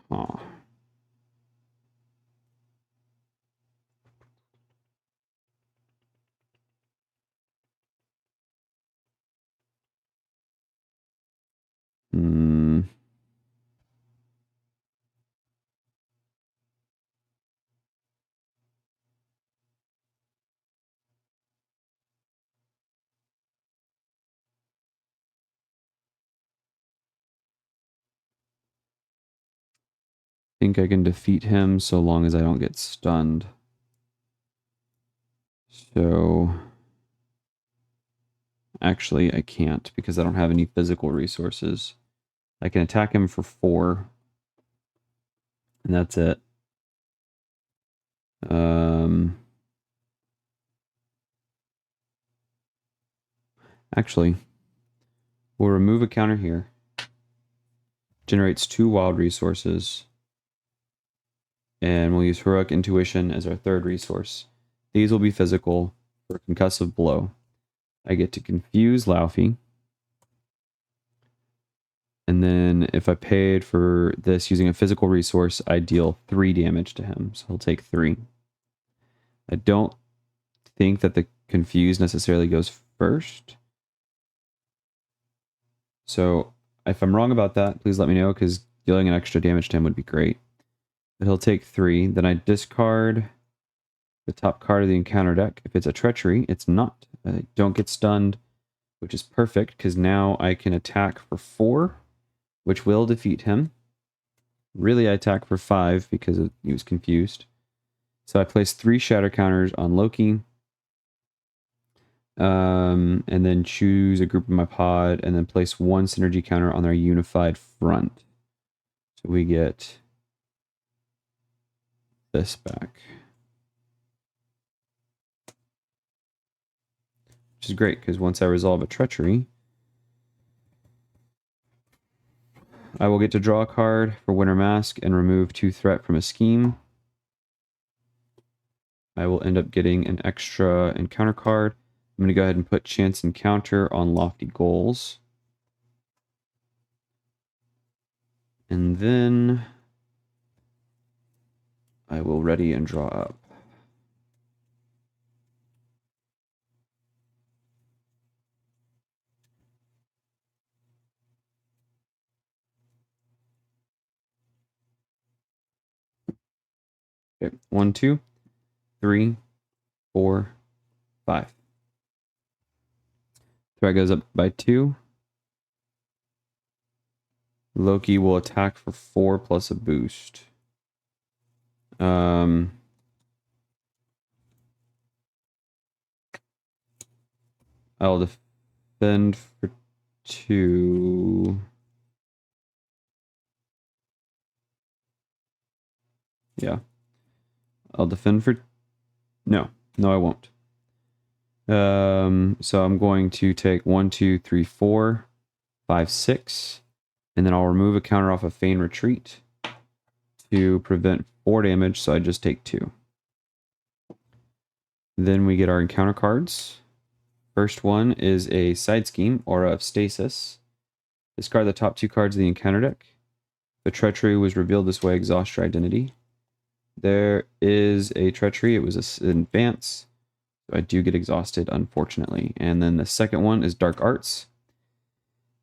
Aw. Think I can defeat him so long as I don't get stunned. So actually I can't because I don't have any physical resources. I can attack him for 4. And that's it. Actually, we'll remove a counter here. Generates 2 wild resources. And we'll use Heroic Intuition as our 3rd resource. These will be physical for concussive blow. I get to confuse Laufey. And then if I paid for this using a physical resource, I deal 3 damage to him. So he'll take 3. I don't think that the confuse necessarily goes first. So if I'm wrong about that, please let me know, because dealing an extra damage to him would be great. But he'll take 3. Then I discard the top card of the encounter deck. If it's a treachery, it's not. I don't get stunned, which is perfect, because now I can attack for 4, which will defeat him. Really, I attack for 5 because he was confused. So I place 3 shatter counters on Loki. And then choose a group of my pod, and then place 1 synergy counter on their unified front. So we get this back. Which is great, because once I resolve a treachery, I will get to draw a card for Winter Mask and remove 2 threat from a scheme. I will end up getting an extra encounter card. I'm going to go ahead and put Chance Encounter on Lofty Goals. And then I will ready and draw up. Okay, 1, 2, 3, 4, 5. Threat goes up by 2. Loki will attack for 4 plus a boost. I'll defend for 2. Yeah. I'll defend for... No, I won't. So I'm going to take 1, 2, 3, 4, 5, 6. And then I'll remove a counter off of Feign Retreat to prevent 4 damage, so I just take 2. Then we get our encounter cards. First one is a Side Scheme, Aura of Stasis. Discard the top 2 cards of the encounter deck. The treachery was revealed this way, exhaust your identity. There is a treachery, it was an advance. So I do get exhausted, unfortunately. And then the second one is Dark Arts.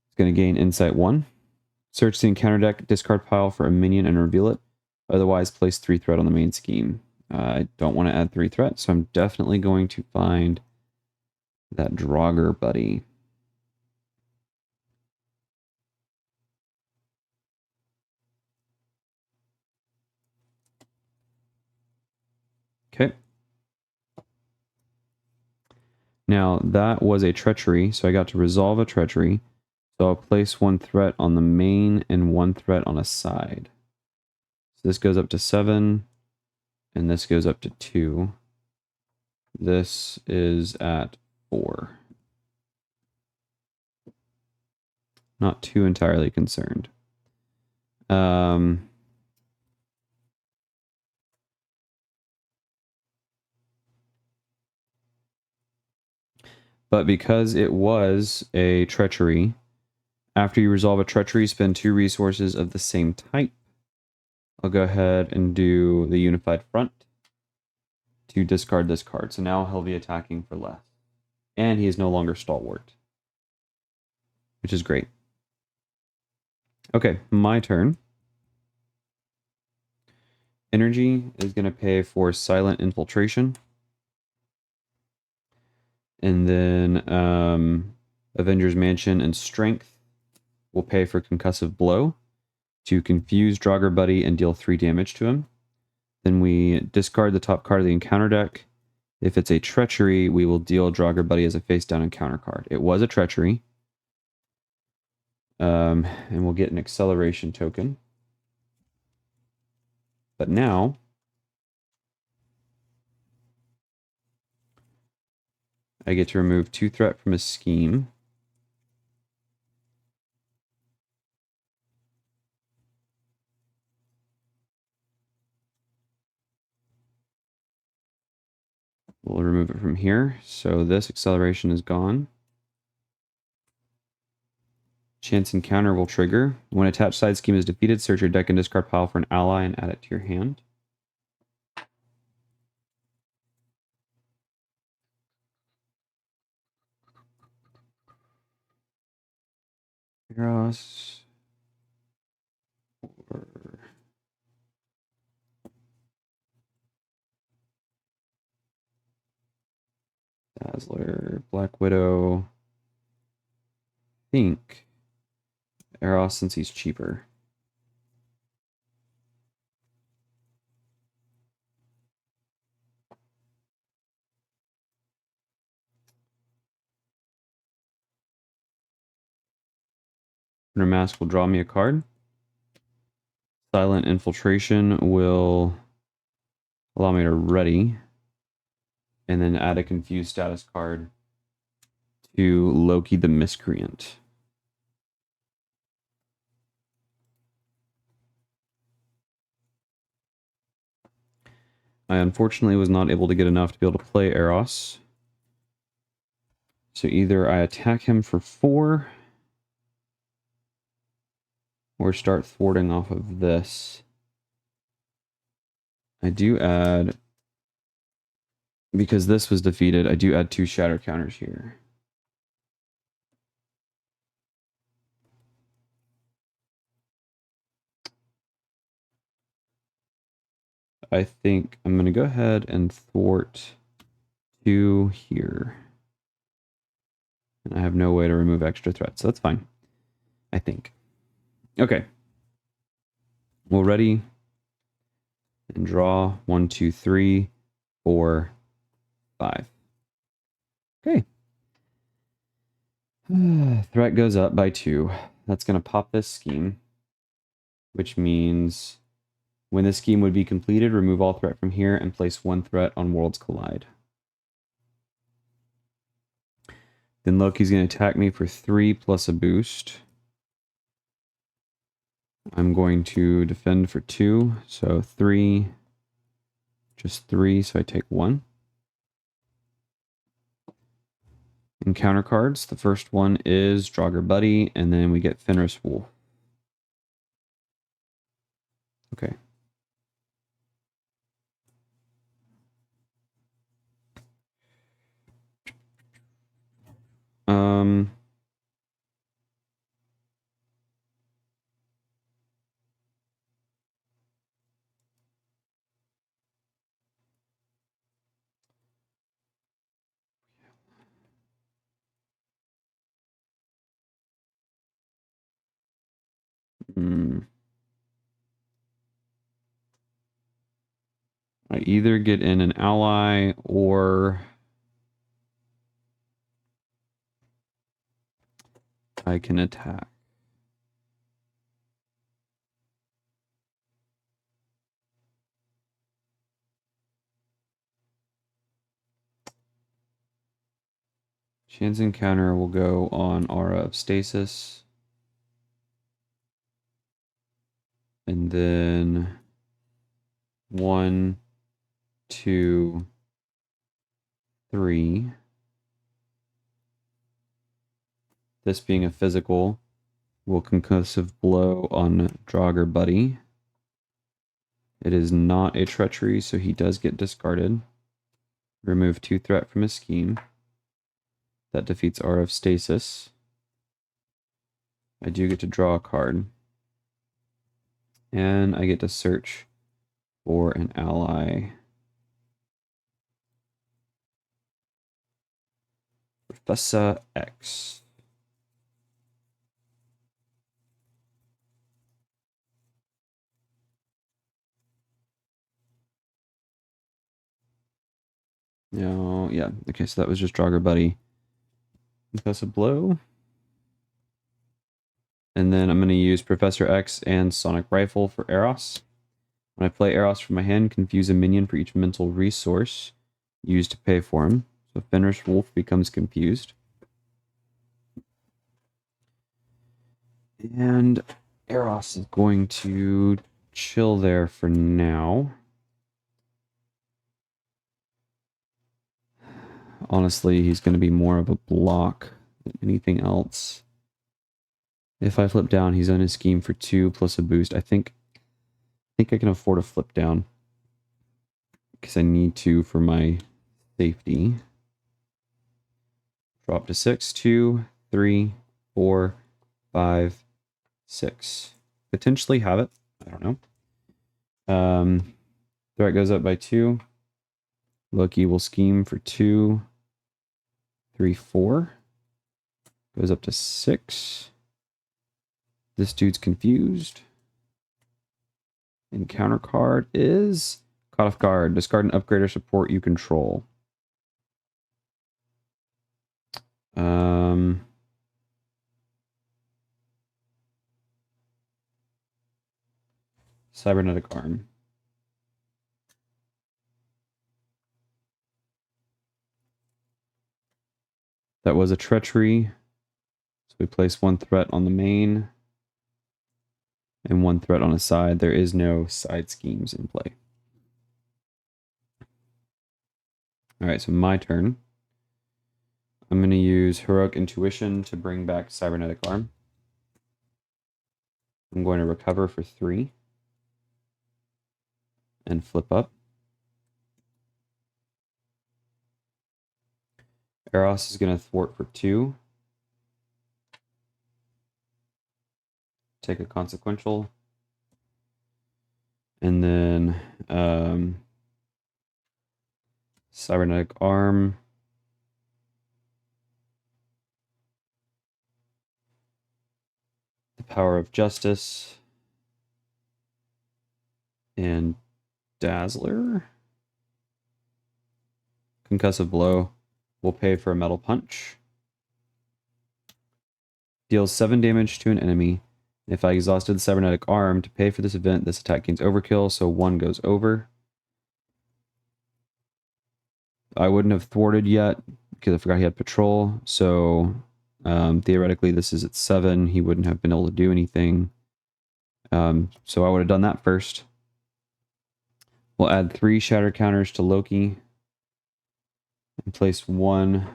It's going to gain Insight 1. Search the encounter deck, discard pile for a minion and reveal it. Otherwise, place 3 threat on the main scheme. I don't want to add 3 threat, so I'm definitely going to find that Draugr buddy. Okay. Now, that was a treachery, so I got to resolve a treachery. So I'll place 1 threat on the main and 1 threat on a side. So this goes up to 7, and this goes up to 2. This is at 4. Not too entirely concerned. But because it was a treachery, after you resolve a treachery, spend 2 resources of the same type. I'll go ahead and do the Unified Front to discard this card. So now he'll be attacking for less. And he is no longer Stalwart, which is great. Okay, my turn. Energy is going to pay for Silent Infiltration. And then Avengers Mansion and Strength will pay for Concussive Blow to confuse Draugr Buddy and deal 3 damage to him. Then we discard the top card of the encounter deck. If it's a treachery, we will deal Draugr Buddy as a face-down encounter card. It was a treachery. And we'll get an acceleration token. But now, I get to remove 2 threat from his scheme. We'll remove it from here. So this acceleration is gone. Chance Encounter will trigger. When attached side scheme is defeated, search your deck and discard pile for an ally and add it to your hand. Eros. Or Dazzler, Black Widow. I think Eros since he's cheaper. Under Mask will draw me a card. Silent Infiltration will allow me to ready. And then add a confused status card to Loki the Miscreant. I unfortunately was not able to get enough to be able to play Eros. So either I attack him for 4 or start thwarting off of this. I do add, because this was defeated, I do add 2 shatter counters here. I think I'm going to go ahead and thwart 2 here. And I have no way to remove extra threats, so that's fine. I think. Okay. We'll ready and draw 1, 2, 3, 4, 5. Okay. Threat goes up by 2. That's going to pop this scheme, which means when this scheme would be completed, remove all threat from here and place 1 threat on Worlds Collide. Then Loki's going to attack me for 3 plus a boost. I'm going to defend for 2, so 3, just 3, so I take 1. Encounter cards, the first one is Draugr Buddy, and then we get Fenris Wool. Okay. I either get in an ally or I can attack. Chance encounter will go on Aura of Stasis. And then 1, 2, 3. This being a physical, will concussive blow on Draugr Buddy. It is not a treachery, so he does get discarded. Remove 2 threat from his scheme. That defeats Aura of Stasis. I do get to draw a card. And I get to search for an ally. Professor X. No, yeah. Okay, so that was just Draugr Buddy. Concussive blow. And then I'm going to use Professor X and Sonic Rifle for Eros. When I play Eros from my hand, confuse a minion for each mental resource used to pay for him. So Fenris Wolf becomes confused. And Eros is going to chill there for now. Honestly, he's going to be more of a block than anything else. If I flip down, he's on his scheme for 2 plus a boost. I think I can afford a flip down. Because I need to for my safety. Drop to 6, 2, 3, 4, 5, 6. Potentially have it. I don't know. Threat goes up by 2. Loki will scheme for 2, 3, 4. Goes up to 6. This dude's confused. And counter card is Caught Off Guard. Discard an upgrade or support you control. Cybernetic Arm. That was a treachery. So we place 1 threat on the main and 1 threat on a side. There is no side schemes in play. Alright, so my turn. I'm going to use Heroic Intuition to bring back Cybernetic Arm. I'm going to recover for 3. And flip up. Eros is going to thwart for 2. Take a consequential. And then Cybernetic Arm. The Power of Justice. And Dazzler. Concussive Blow. Will pay for a Metal Punch. Deals 7 damage to an enemy. If I exhausted the Cybernetic Arm to pay for this event, this attack gains overkill, so 1 goes over. I wouldn't have thwarted yet, because I forgot he had Patrol, so theoretically this is at 7. He wouldn't have been able to do anything. So I would have done that first. We'll add 3 Shatter counters to Loki. And place 1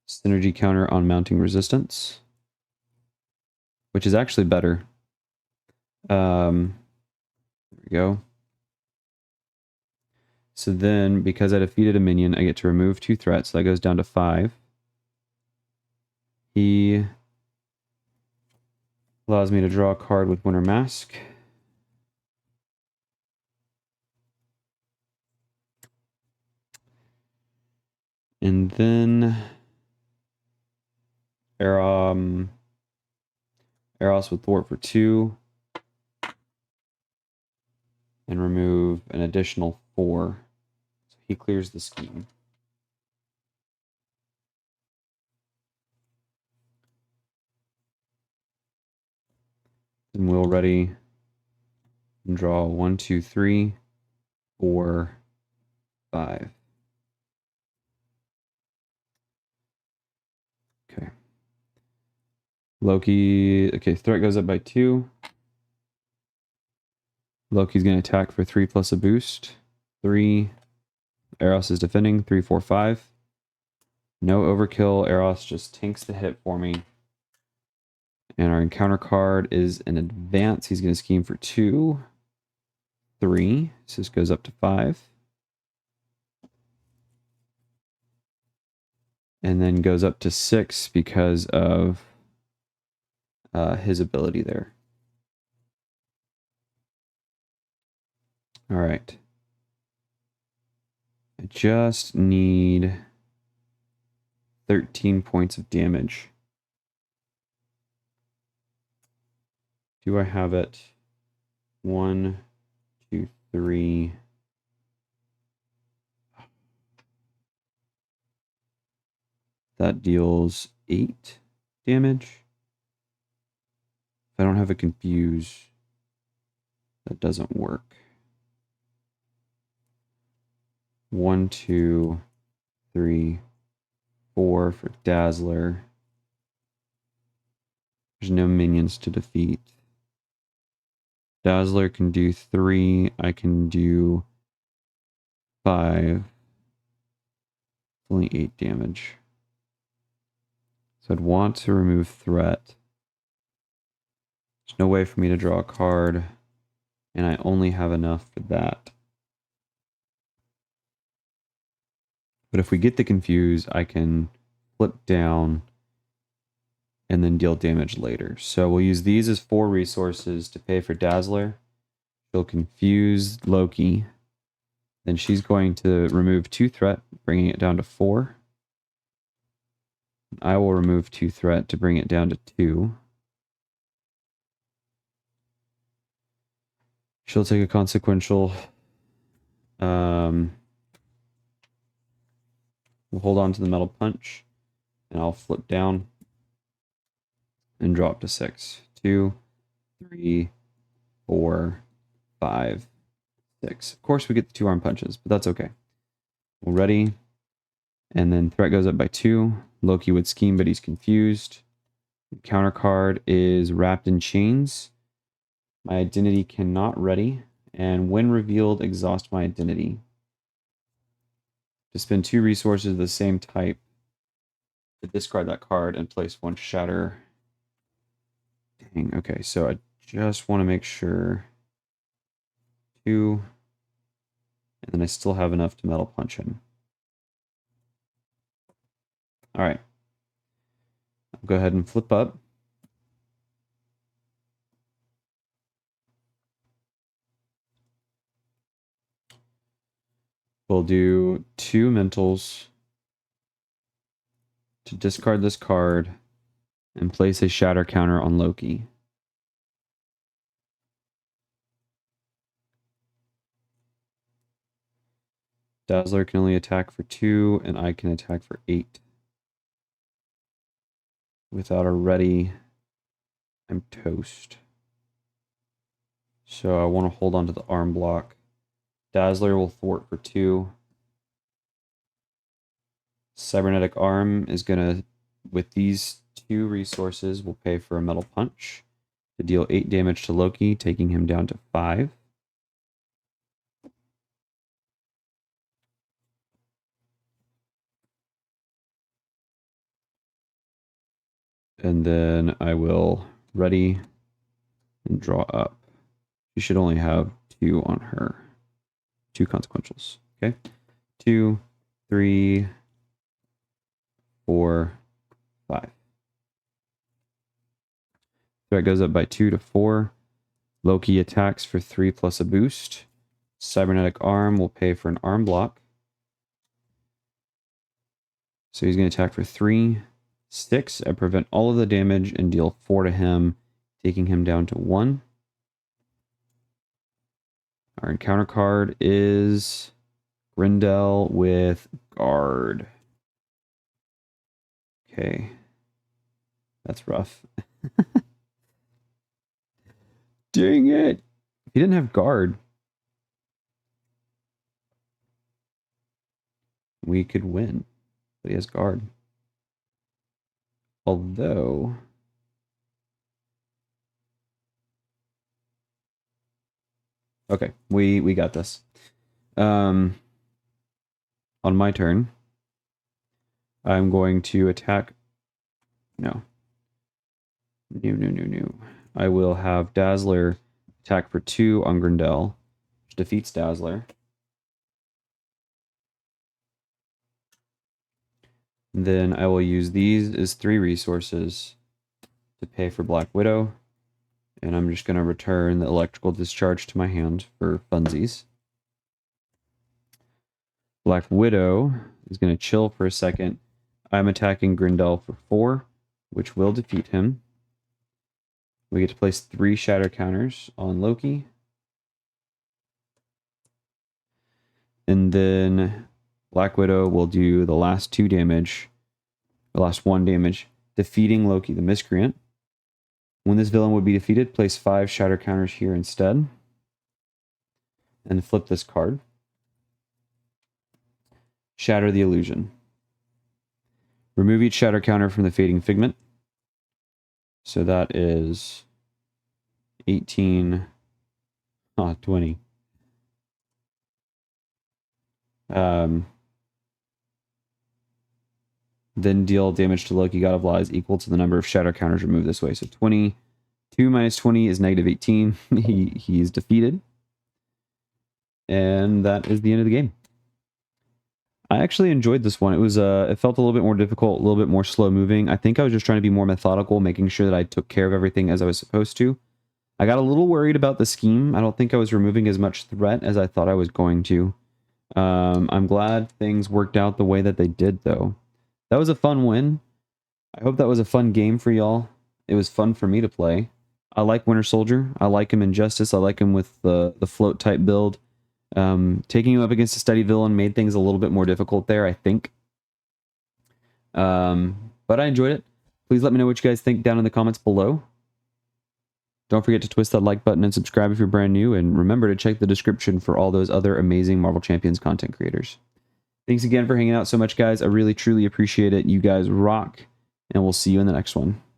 Synergy counter on Mounting Resistance. Which is actually better. There we go. So then, because I defeated a minion, I get to remove 2 threats. So that goes down to 5. He allows me to draw a card with Winter Mask. And then Eros with thwart for 2. and remove an additional 4. So he clears the scheme. Then we'll ready and draw 1, 2, 3, 4, 5. Okay. Loki, okay, threat goes up by 2. Loki's going to attack for 3 plus a boost. 3. Eros is defending. 3, 4, 5. No overkill. Eros just tanks the hit for me. And our encounter card is an advance. He's going to scheme for 2, 3. So this goes up to 5. And then goes up to 6 because of his ability there. All right. I just need 13 points of damage. Do I have it? 1, 2, 3. That deals 8 damage. If I don't have a confuse, that doesn't work. 1, 2, 3, 4 for Dazzler. There's no minions to defeat. Dazzler can do 3. I can do 5. Only 8 damage. So I'd want to remove threat. There's no way for me to draw a card, and I only have enough for that. But if we get the confuse, I can flip down and then deal damage later. So we'll use these as 4 resources to pay for Dazzler. She'll confuse Loki. Then she's going to remove 2 threat, bringing it down to 4. I will remove 2 threat to bring it down to 2. She'll take a consequential. We'll hold on to the metal punch, and I'll flip down and drop to 6. 2, 3, 4, 5, 6. Of course, we get the 2 arm punches, but that's okay. We're ready. And then threat goes up by 2. Loki would scheme, but he's confused. The counter card is wrapped in chains. My identity cannot ready. And when revealed, exhaust my identity. To spend 2 resources of the same type to discard that card and place 1 shatter. Dang, okay, so I just want to make sure. 2. And then I still have enough to metal punch him. All right. I'll go ahead and flip up. We'll do 2 mentals to discard this card and place a shatter counter on Loki. Dazzler can only attack for 2, and I can attack for 8. Without a ready, I'm toast. So I want to hold on to the arm block. Dazzler will thwart for 2. Cybernetic Arm is going to, with these 2 resources, will pay for a metal punch to deal 8 damage to Loki, taking him down to 5. And then I will ready and draw up. You should only have 2 on her. 2 consequentials. Okay. 2, 3, 4, 5. Threat goes up by 2 to 4. Loki attacks for 3 plus a boost. Cybernetic Arm will pay for an arm block. So he's going to attack for 3. 6. I prevent all of the damage and deal 4 to him, taking him down to 1. Our encounter card is Grindel with Guard. Okay. That's rough. Dang it! He didn't have Guard. We could win. But he has Guard. Although... Okay, we got this. On my turn, I'm going to attack... No. No. I will have Dazzler attack for 2 on Grindel, which defeats Dazzler. Then I will use these as 3 resources to pay for Black Widow. And I'm just going to return the electrical discharge to my hand for funsies. Black Widow is going to chill for a second. I'm attacking Grindel for 4, which will defeat him. We get to place 3 shatter counters on Loki. And then Black Widow will do the last 2 damage, the last 1 damage, defeating Loki the Miscreant. When this villain would be defeated, place 5 shatter counters here instead. And flip this card. Shatter the Illusion. Remove each shatter counter from the Fading Figment. So that is 18, 20. Then deal damage to Loki, God of Lies, equal to the number of shatter counters removed this way. So 22 minus 20 is negative 18. He's defeated. And that is the end of the game. I actually enjoyed this one. It was it felt a little bit more difficult, a little bit more slow moving. I think I was just trying to be more methodical, making sure that I took care of everything as I was supposed to. I got a little worried about the scheme. I don't think I was removing as much threat as I thought I was going to. I'm glad things worked out the way that they did, though. That was a fun win. I hope that was a fun game for y'all. It was fun for me to play. I like Winter Soldier. I like him in Justice. I like him with the float type build. Taking him up against a steady villain made things a little bit more difficult there, I think. But I enjoyed it. Please let me know what you guys think down in the comments below. Don't forget to twist that like button and subscribe if you're brand new, and remember to check the description for all those other amazing Marvel Champions content creators. Thanks again for hanging out so much, guys. I really, truly appreciate it. You guys rock, and we'll see you in the next one.